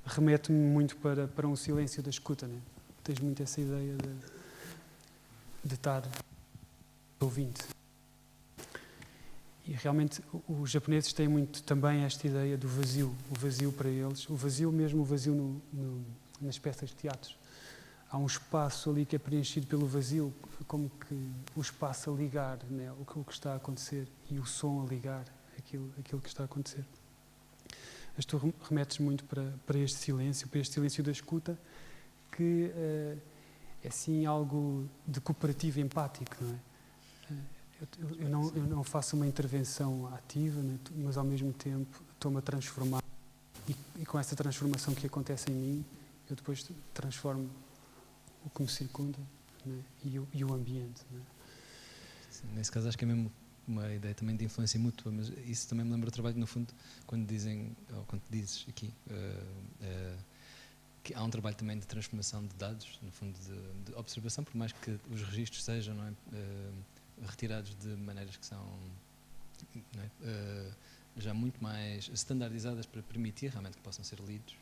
remete-me muito para um silêncio da escuta, né? Tens muito essa ideia de estar ouvinte. E realmente os japoneses têm muito também esta ideia do vazio, o vazio para eles, o vazio nas peças de teatro. Há um espaço ali que é preenchido pelo vazio, como que o espaço a ligar, né, o que está a acontecer, e o som a ligar aquilo que está a acontecer. Mas tu remetes muito para este silêncio da escuta, que é assim algo de cooperativo empático, não é? Eu não faço uma intervenção ativa, né, mas ao mesmo tempo estou-me a transformar e com essa transformação que acontece em mim, eu depois transformo o que me circunda, né, e o ambiente. Né. Sim, nesse caso acho que é mesmo uma ideia também de influência mútua, mas isso também me lembra o trabalho, no fundo, quando dizem, ou quando dizes aqui, que há um trabalho também de transformação de dados, no fundo de observação, por mais que os registros sejam, não é, retirados de maneiras que são, não é, já muito mais standardizadas para permitir realmente que possam ser lidos.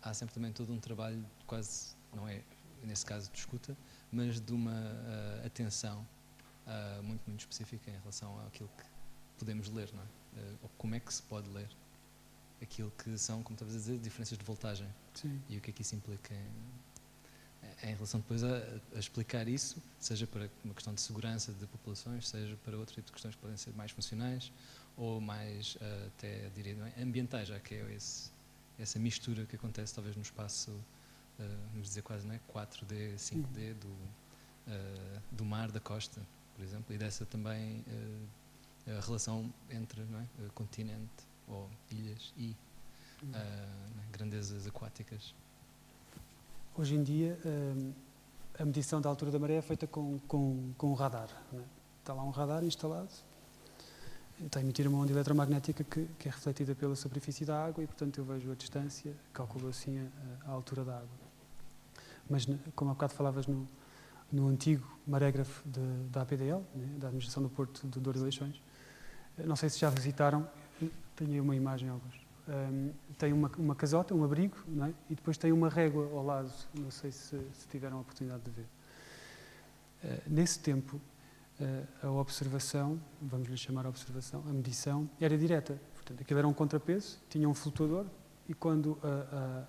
Há sempre também todo um trabalho quase, não é nesse caso de escuta, mas de uma atenção muito, muito específica em relação àquilo que podemos ler, não é? Ou como é que se pode ler aquilo que são, como estavas a dizer, diferenças de voltagem. Sim. E o que é que isso implica em relação depois a explicar isso, seja para uma questão de segurança de populações, seja para outro tipo de questões que podem ser mais funcionais ou mais, até diria, não é, ambientais, já que é essa mistura que acontece talvez no espaço, vamos dizer quase, não é, 4D, 5D do mar, da costa, por exemplo, e dessa também a relação entre, não é, continente ou ilhas e grandezas aquáticas. Hoje em dia, a medição da altura da maré é feita com um radar. Né? Está lá um radar instalado, está a emitir uma onda eletromagnética que é refletida pela superfície da água e, portanto, eu vejo a distância, calculo assim a altura da água. Mas, como há bocado falavas no antigo marégrafo da APDL, né? Da Administração do Porto de Douro e Leixões, não sei se já visitaram, tenho aí uma imagem, alguns. Tem uma casota, um abrigo, não é? E depois tem uma régua ao lado, não sei se tiveram a oportunidade de ver. Nesse tempo, a observação, vamos lhe chamar a observação, a medição, era direta. Portanto, aquilo era um contrapeso, tinha um flutuador, e quando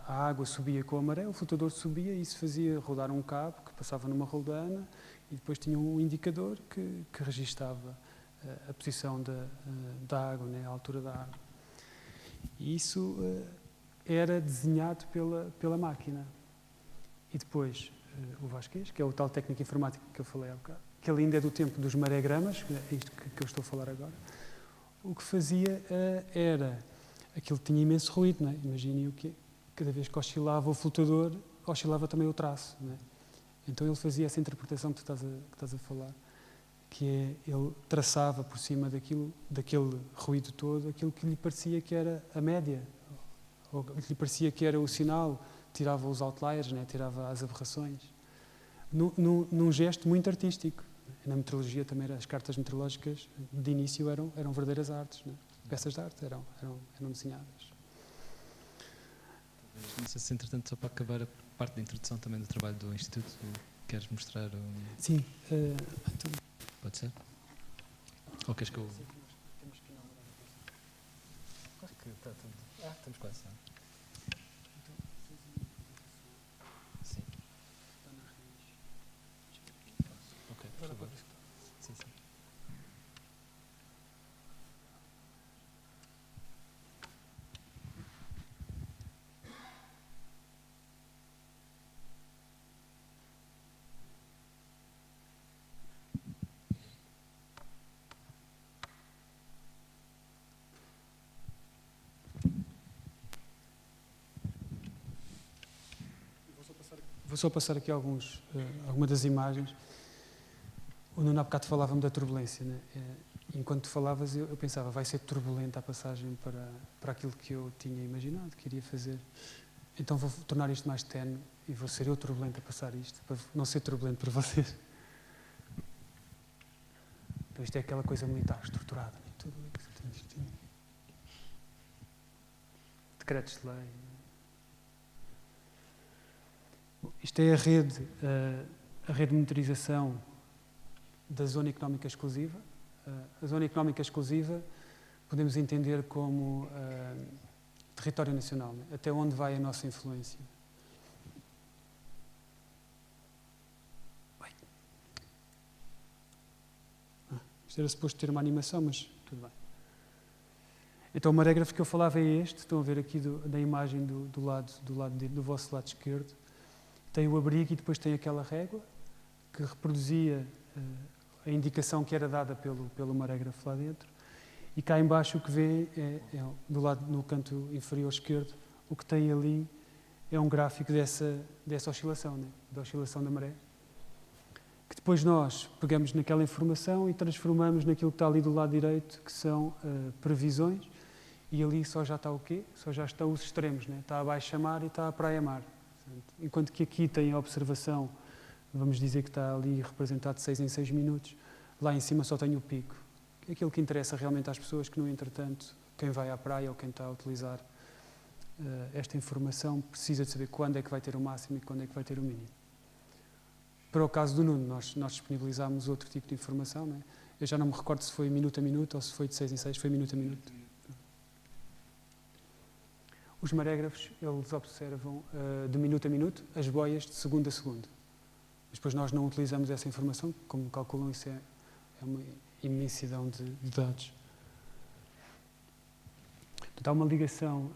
a água subia com a maré, o flutuador subia e isso fazia rodar um cabo que passava numa roldana e depois tinha um indicador que registava a posição da água, né, a altura da água. E isso era desenhado pela máquina. E depois o Vasquez, que é o tal técnico informático que eu falei há bocado, que ele ainda é do tempo dos maregramas, é isto que eu estou a falar agora, o que fazia era... Aquilo tinha imenso ruído, não é? Imaginem o que cada vez que oscilava o flutuador, oscilava também o traço, não é? Então ele fazia essa interpretação que tu estás a falar, que é, ele traçava por cima daquele ruído todo, aquilo que lhe parecia que era a média, ou que lhe parecia que era o sinal, tirava os outliers, né? Tirava as aberrações, num gesto muito artístico. Na meteorologia também, as cartas meteorológicas de início eram verdadeiras artes, não é? Peças de arte eram desenhadas. Não sei se, entretanto, só para acabar a parte da introdução também do trabalho do Instituto, queres mostrar? Sim. Pode ser? Ou queres que eu... Acho que está tudo... estamos quase. Sim. Ok, por favor. Sim, sim. Vou só passar aqui algumas das imagens. O Nuno há bocado falava-me da turbulência, né? Enquanto tu falavas, eu pensava, vai ser turbulenta a passagem para aquilo que eu tinha imaginado, que iria fazer. Então vou tornar isto mais tenue e vou ser eu turbulento a passar isto, para não ser turbulento para vocês. Então isto é aquela coisa militar, estruturada, né? Tudo decretos de lei. Isto é a rede de monitorização da Zona Económica Exclusiva. A Zona Económica Exclusiva podemos entender como território nacional, né? Até onde vai a nossa influência. Isto era suposto ter uma animação, mas tudo bem. Então o marégrafo que eu falava é este, estão a ver aqui na imagem do vosso lado esquerdo. Tem o abrigo e depois tem aquela régua que reproduzia a indicação que era dada pelo marégrafo lá dentro. E cá embaixo o que vê do lado, no canto inferior esquerdo, o que tem ali é um gráfico dessa oscilação, né? Da oscilação da maré. Que depois nós pegamos naquela informação e transformamos naquilo que está ali do lado direito, que são previsões, e ali só já está o quê? Só já estão os extremos, né? Está a baixa-mar e está a praia-mar. Enquanto que aqui tem a observação, vamos dizer que está ali representado de 6 em 6 minutos, lá em cima só tem o pico. Aquilo que interessa realmente às pessoas, que no entretanto, quem vai à praia ou quem está a utilizar esta informação, precisa de saber quando é que vai ter o máximo e quando é que vai ter o mínimo. Para o caso do Nuno, nós disponibilizámos outro tipo de informação, não é? Eu já não me recordo se foi minuto a minuto ou se foi de 6 em 6, foi minuto a minuto. Os marégrafos, eles observam de minuto a minuto as boias de segundo a segundo. Mas depois nós não utilizamos essa informação, como calculam, isso é uma imensidão de dados. Portanto, há uma ligação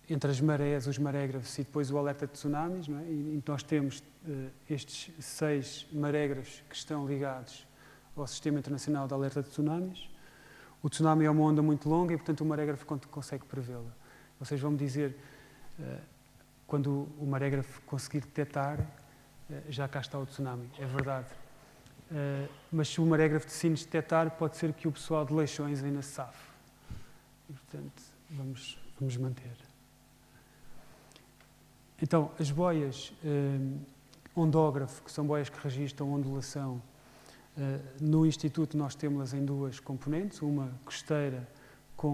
entre as marés, os marégrafos e depois o alerta de tsunamis, não é? E nós temos estes 6 marégrafos que estão ligados ao Sistema Internacional de Alerta de Tsunamis. O tsunami é uma onda muito longa e, portanto, o marégrafo consegue prevê-la. Vocês vão me dizer, quando o marégrafo conseguir detectar, já cá está o tsunami. É verdade. Mas se o marégrafo decide detectar, pode ser que o pessoal de Leixões ainda se safe. E, portanto, vamos manter. Então, as boias ondógrafo, que são boias que registram ondulação, no Instituto nós temos-las em 2 componentes, uma costeira,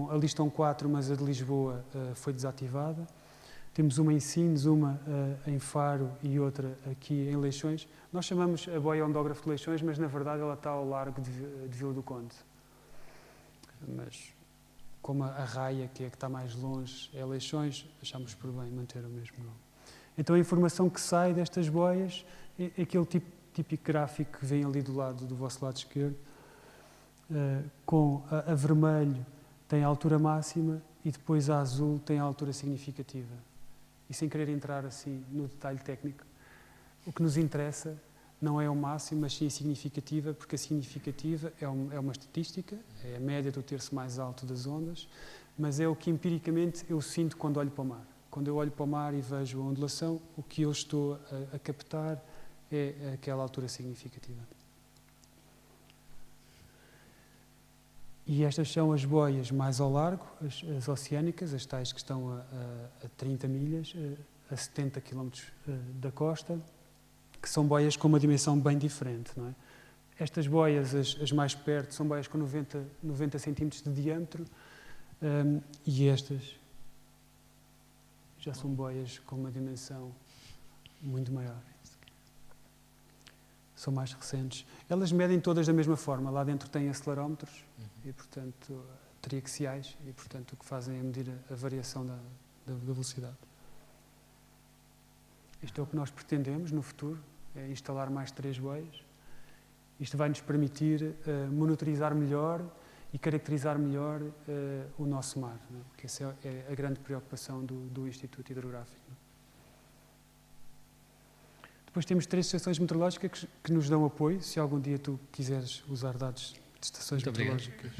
ali estão 4, mas a de Lisboa foi desativada. Temos uma em Sines, uma em Faro e outra aqui em Leixões. Nós chamamos a boia ondógrafo de Leixões, mas na verdade ela está ao largo de Vila do Conde. Mas como a raia, que é que está mais longe, é Leixões, achamos por bem manter o mesmo nome. Então a informação que sai destas boias é aquele típico gráfico que vem ali do vosso lado esquerdo, com a vermelho tem a altura máxima e depois a azul tem a altura significativa. E sem querer entrar assim no detalhe técnico, o que nos interessa não é o máximo, mas sim a significativa, porque a significativa é uma estatística, é a média do terço mais alto das ondas, mas é o que empiricamente eu sinto quando olho para o mar. Quando eu olho para o mar e vejo a ondulação, o que eu estou a captar é aquela altura significativa. E estas são as boias mais ao largo, as oceânicas, as tais que estão a 30 milhas, a 70 km da costa, que são boias com uma dimensão bem diferente, não é? Estas boias, as mais perto, são boias com 90 centímetros de diâmetro, e estas já são boias com uma dimensão muito maior. São mais recentes. Elas medem todas da mesma forma. Lá dentro têm acelerómetros e, portanto, triaxiais e, portanto, o que fazem é medir a variação da velocidade. Isto é o que nós pretendemos no futuro, é instalar mais 3 boias. Isto vai nos permitir monitorizar melhor e caracterizar melhor o nosso mar, não é? Porque essa é a grande preocupação do Instituto Hidrográfico. Não é? Depois temos 3 estações meteorológicas que nos dão apoio, se algum dia tu quiseres usar dados de estações Muito meteorológicas.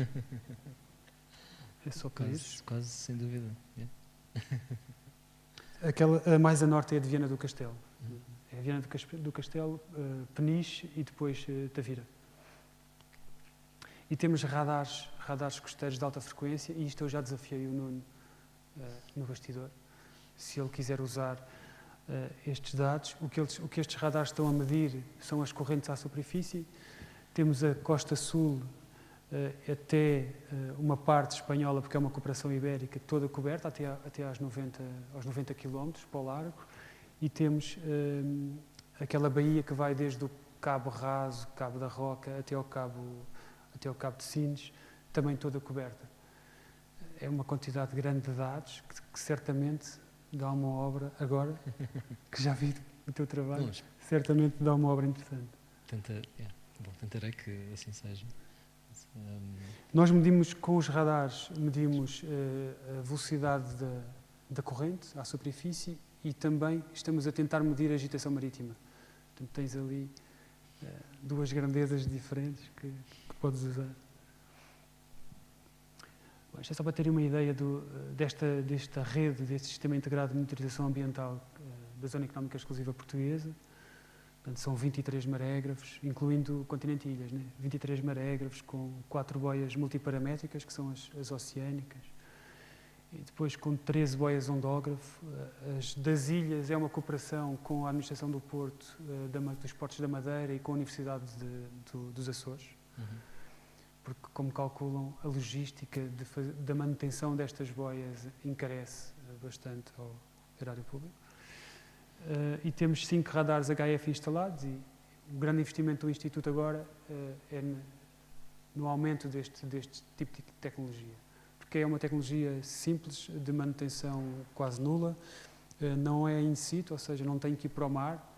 É só para isso. Quase, sem dúvida. A mais a norte é a de Viana do Castelo. É a Viana do Castelo, Peniche e depois Tavira. E temos radares costeiros de alta frequência, e isto eu já desafiei o Nuno no bastidor. Se ele quiser usar estes dados, o que estes radares estão a medir são as correntes à superfície. Temos a costa sul até uma parte espanhola, porque é uma cooperação ibérica, toda coberta, até aos 90 km para o largo, e temos aquela baía que vai desde o Cabo Raso, Cabo da Roca, até ao Cabo de Sines, também toda coberta. É uma quantidade grande de dados que certamente dá uma obra, agora, que já vi o teu trabalho, certamente dá uma obra interessante. Tentarei que assim seja. Nós medimos com os radares, medimos a velocidade da corrente à superfície e também estamos a tentar medir a agitação marítima. Portanto, tens ali 2 grandezas diferentes que podes usar. Bom, isto é só para terem uma ideia desta rede, deste sistema integrado de monitorização ambiental da Zona Económica Exclusiva Portuguesa. Portanto, são 23 marégrafos, incluindo o continente e ilhas, né? 23 marégrafos com 4 boias multiparamétricas, que são as oceânicas, e depois com 13 boias ondógrafo. As das ilhas é uma cooperação com a administração do Porto, dos Portos da Madeira e com a Universidade dos Açores, porque, como calculam, a logística da manutenção destas boias encarece bastante ao erário público. E temos 5 radares HF instalados, e o grande investimento do Instituto agora é no aumento deste tipo de tecnologia, porque é uma tecnologia simples, de manutenção quase nula, não é in situ, ou seja, não tem que ir para o mar,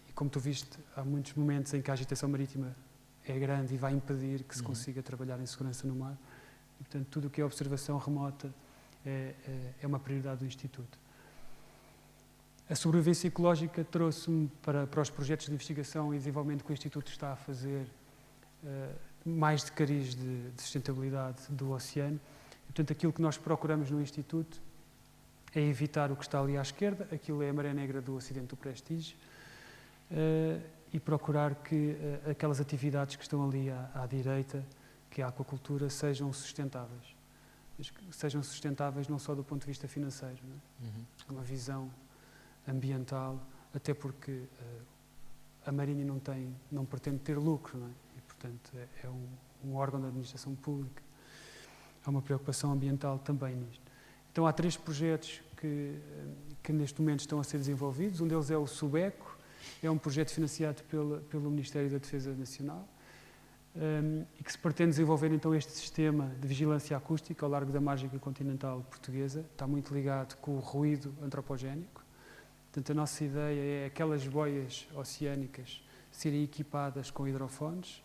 e como tu viste, há muitos momentos em que a agitação marítima é grande e vai impedir que se consiga trabalhar em segurança no mar, e, portanto, tudo o que é observação remota é uma prioridade do Instituto. A sobrevivência ecológica trouxe-me para os projetos de investigação e desenvolvimento que o Instituto está a fazer, mais de cariz de sustentabilidade do oceano. E, portanto, aquilo que nós procuramos no Instituto é evitar o que está ali à esquerda, aquilo é a maré negra do acidente do Prestige, e procurar que aquelas atividades que estão ali à direita, que é a aquacultura, sejam sustentáveis. Mas que sejam sustentáveis não só do ponto de vista financeiro, não é? Uma visão ambiental, até porque a Marinha não pretende ter lucro, não é? E, portanto, é um órgão da administração pública. Há uma preocupação ambiental também nisto. Então, há 3 projetos que neste momento estão a ser desenvolvidos. Um deles é o SUBECO, é um projeto financiado pelo Ministério da Defesa Nacional, e que se pretende desenvolver então este sistema de vigilância acústica ao largo da margem continental portuguesa. Está muito ligado com o ruído antropogénico. Portanto, a nossa ideia é aquelas boias oceânicas serem equipadas com hidrofones.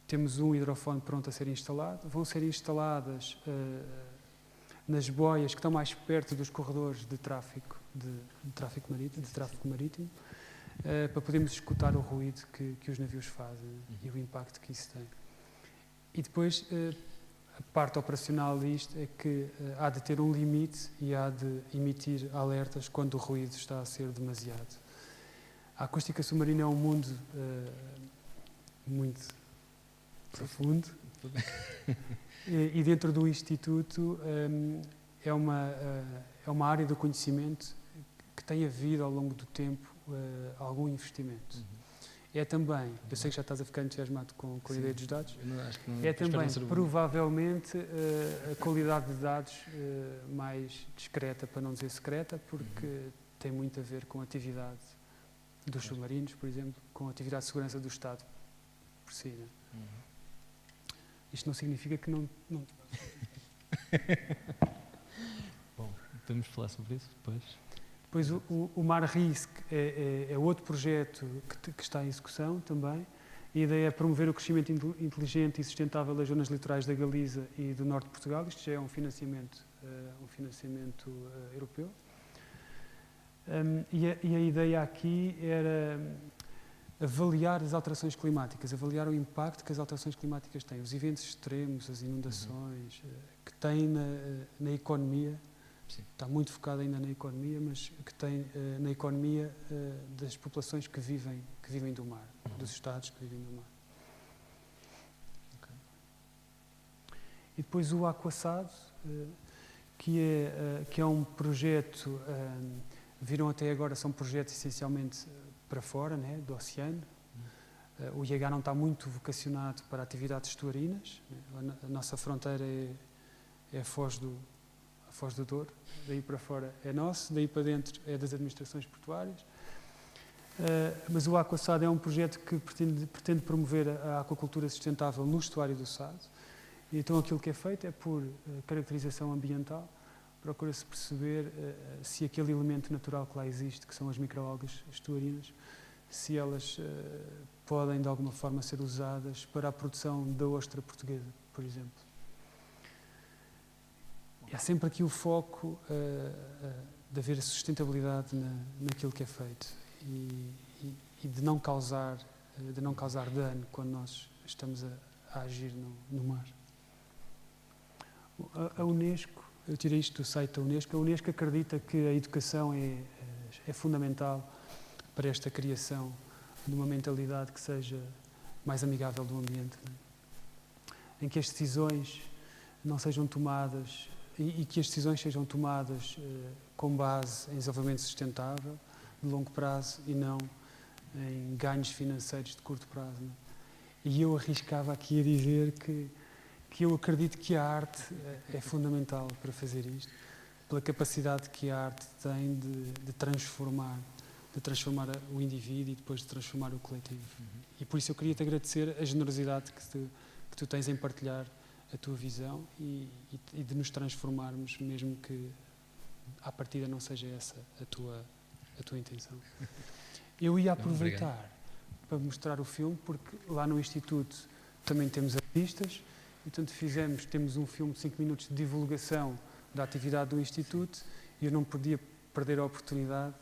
Temos um hidrofone pronto a ser instalado. Vão ser instaladas nas boias que estão mais perto dos corredores de tráfego marítimo, para podermos escutar o ruído que os navios fazem e o impacto que isso tem. E depois, a parte operacional disto é que há de ter um limite e há de emitir alertas quando o ruído está a ser demasiado. A acústica submarina é um mundo muito profundo e dentro do Instituto é uma área do conhecimento que tem havido ao longo do tempo algum investimento. É também, eu sei que já estás a ficar entusiasmado com a ideia dos dados, é também provavelmente a qualidade de dados mais discreta, para não dizer secreta, porque tem muito a ver com a atividade dos submarinos, por exemplo, com a atividade de segurança do Estado por si. Né? Isto não significa que não... Bom, podemos falar sobre isso depois. Pois o MAR-RISC é outro projeto que está em execução também. A ideia é promover o crescimento inteligente e sustentável das zonas litorais da Galiza e do norte de Portugal. Isto já é um financiamento europeu. E a ideia aqui era avaliar as alterações climáticas, avaliar o impacto que as alterações climáticas têm, os eventos extremos, as inundações, que têm na economia. Sim. Está muito focado ainda na economia, mas que tem na economia das populações que vivem do mar, dos estados que vivem do mar. Okay. E depois o Aquasad, que é um projeto, viram até agora, são projetos essencialmente para fora, né, do oceano. O IH não está muito vocacionado para atividades estuarinas. A nossa fronteira é a Foz do Douro, daí para fora é nosso, daí para dentro é das administrações portuárias. Mas o Aquasad é um projeto que pretende promover a aquacultura sustentável no estuário do Sado. E então aquilo que é feito é por caracterização ambiental, procura-se perceber se aquele elemento natural que lá existe, que são as microalgas estuarinas, se elas podem de alguma forma ser usadas para a produção da ostra portuguesa, por exemplo. E há sempre aqui o foco de haver sustentabilidade naquilo que é feito e de não causar dano quando nós estamos a agir no mar. A Unesco, eu tirei isto do site da Unesco, a Unesco acredita que a educação é fundamental para esta criação de uma mentalidade que seja mais amigável do ambiente, né? Em que as decisões não sejam tomadas e que as decisões sejam tomadas com base em desenvolvimento sustentável, de longo prazo, e não em ganhos financeiros de curto prazo. Né? E eu arriscava aqui a dizer que eu acredito que a arte é fundamental para fazer isto, pela capacidade que a arte tem de transformar o indivíduo e depois de transformar o coletivo. E por isso eu queria te agradecer a generosidade que tu tens em partilhar a tua visão e de nos transformarmos, mesmo que à partida não seja essa a tua intenção. Eu ia aproveitar para mostrar o filme, porque lá no Instituto também temos artistas, e portanto temos um filme de 5 minutos de divulgação da atividade do Instituto, e eu não podia perder a oportunidade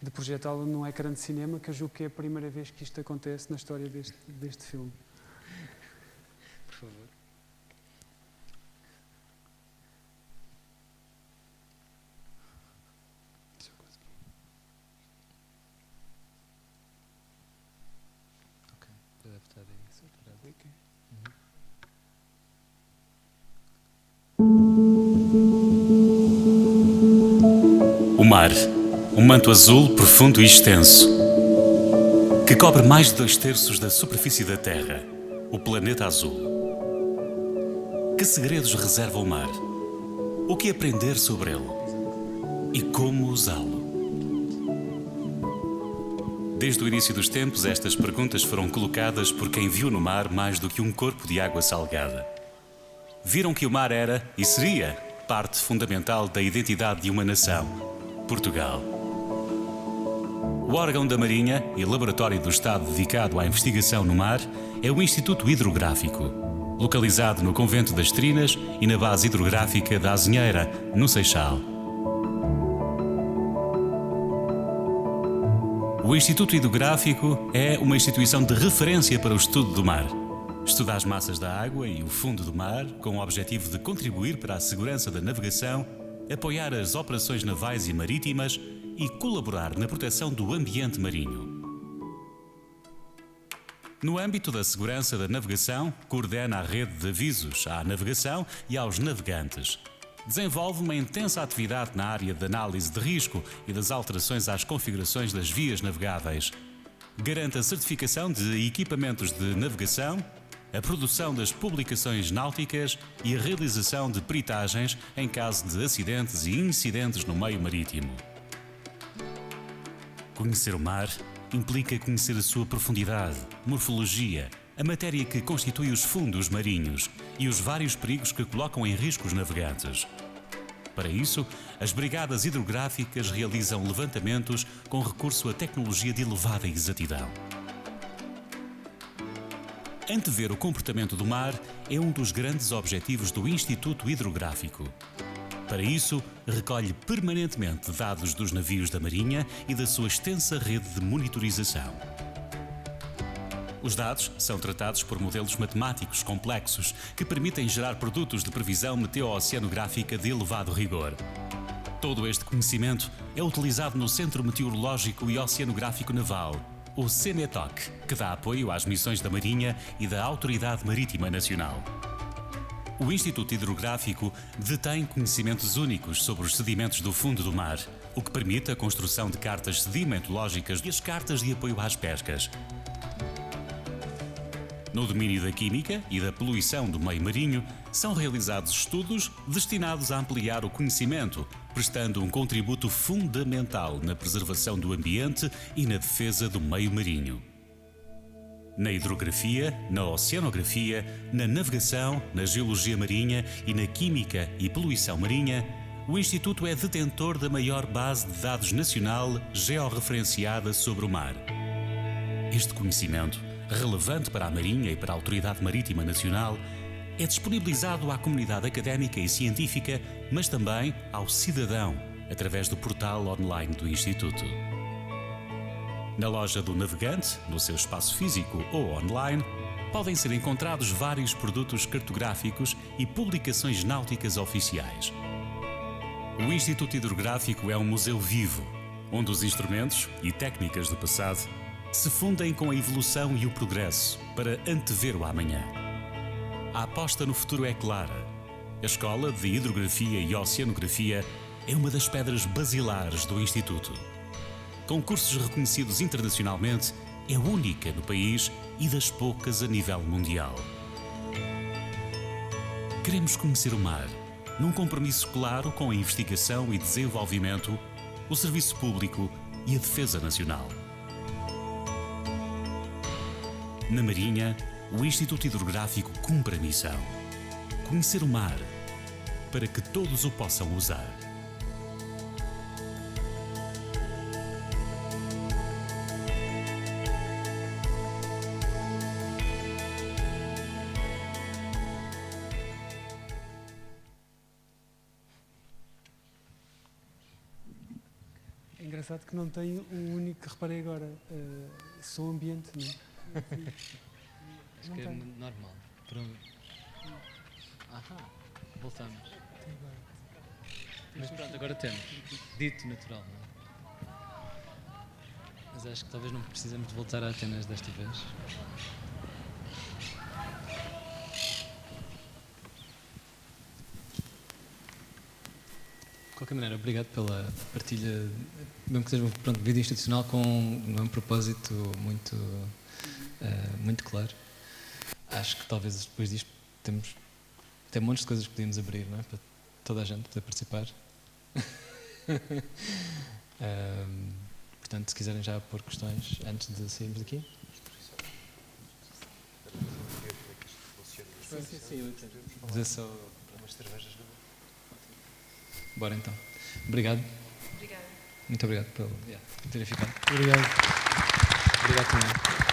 de projetá-lo num ecrã de cinema, que eu julgo que é a primeira vez que isto acontece na história deste filme. Por favor. Ok, deve estar aí separado aqui. O mar, um manto azul profundo e extenso, que cobre mais de 2/3 da superfície da Terra, o planeta azul. Que segredos reserva o mar? O que aprender sobre ele? e como usá-lo? Desde o início dos tempos, estas perguntas foram colocadas por quem viu no mar mais do que um corpo de água salgada. Viram que o mar era e seria parte fundamental da identidade de uma nação, Portugal. O órgão da Marinha e laboratório do Estado dedicado à investigação no mar é o Instituto Hidrográfico, localizado no Convento das Trinas e na base hidrográfica da Azinheira, no Seixal. O Instituto Hidrográfico é uma instituição de referência para o estudo do mar. Estuda as massas da água e o fundo do mar com o objetivo de contribuir para a segurança da navegação, apoiar as operações navais e marítimas e colaborar na proteção do ambiente marinho. No âmbito da segurança da navegação, coordena a rede de avisos à navegação e aos navegantes. Desenvolve uma intensa atividade na área de análise de risco e das alterações às configurações das vias navegáveis. Garante a certificação de equipamentos de navegação, a produção das publicações náuticas e a realização de peritagens em caso de acidentes e incidentes no meio marítimo. Conhecer o mar implica conhecer a sua profundidade, morfologia, a matéria que constitui os fundos marinhos e os vários perigos que colocam em risco os navegantes. Para isso, as brigadas hidrográficas realizam levantamentos com recurso a tecnologia de elevada exatidão. Antever o comportamento do mar é um dos grandes objetivos do Instituto Hidrográfico. Para isso, recolhe permanentemente dados dos navios da Marinha e da sua extensa rede de monitorização. Os dados são tratados por modelos matemáticos complexos que permitem gerar produtos de previsão meteorooceanográfica de elevado rigor. Todo este conhecimento é utilizado no Centro Meteorológico e Oceanográfico Naval, o CEMETOC, que dá apoio às missões da Marinha e da Autoridade Marítima Nacional. O Instituto Hidrográfico detém conhecimentos únicos sobre os sedimentos do fundo do mar, o que permite a construção de cartas sedimentológicas e as cartas de apoio às pescas. No domínio da química e da poluição do meio marinho, são realizados estudos destinados a ampliar o conhecimento, prestando um contributo fundamental na preservação do ambiente e na defesa do meio marinho. Na hidrografia, na oceanografia, na navegação, na geologia marinha e na química e poluição marinha, o Instituto é detentor da maior base de dados nacional georreferenciada sobre o mar. Este conhecimento, relevante para a Marinha e para a Autoridade Marítima Nacional, é disponibilizado à comunidade académica e científica, mas também ao cidadão, através do portal online do Instituto. Na loja do navegante, no seu espaço físico ou online, podem ser encontrados vários produtos cartográficos e publicações náuticas oficiais. O Instituto Hidrográfico é um museu vivo, onde os instrumentos e técnicas do passado se fundem com a evolução e o progresso para antever o amanhã. A aposta no futuro é clara. A Escola de Hidrografia e Oceanografia é uma das pedras basilares do Instituto. Com cursos reconhecidos internacionalmente, é única no país e das poucas a nível mundial. Queremos conhecer o mar, num compromisso claro com a investigação e desenvolvimento, o serviço público e a defesa nacional. Na Marinha, o Instituto Hidrográfico cumpre a missão: conhecer o mar, para que todos o possam usar. É engraçado que não tem um único, que reparei agora, som ambiente, não é? Acho que é normal. Voltamos. Mas pronto, agora temos. Dito natural, não é? Mas acho que talvez não precisamos de voltar a Atenas desta vez. De qualquer maneira, obrigado pela partilha, mesmo que seja um vídeo institucional com um propósito muito claro. Acho que talvez depois disto tem montes de coisas que podíamos abrir, não é? Para toda a gente poder participar. Portanto, se quiserem já pôr questões antes de sairmos daqui. Dizer só Umas cervejas. Bora então. Obrigado. Obrigada. Muito obrigado por terem ficado. Obrigado. Obrigado também.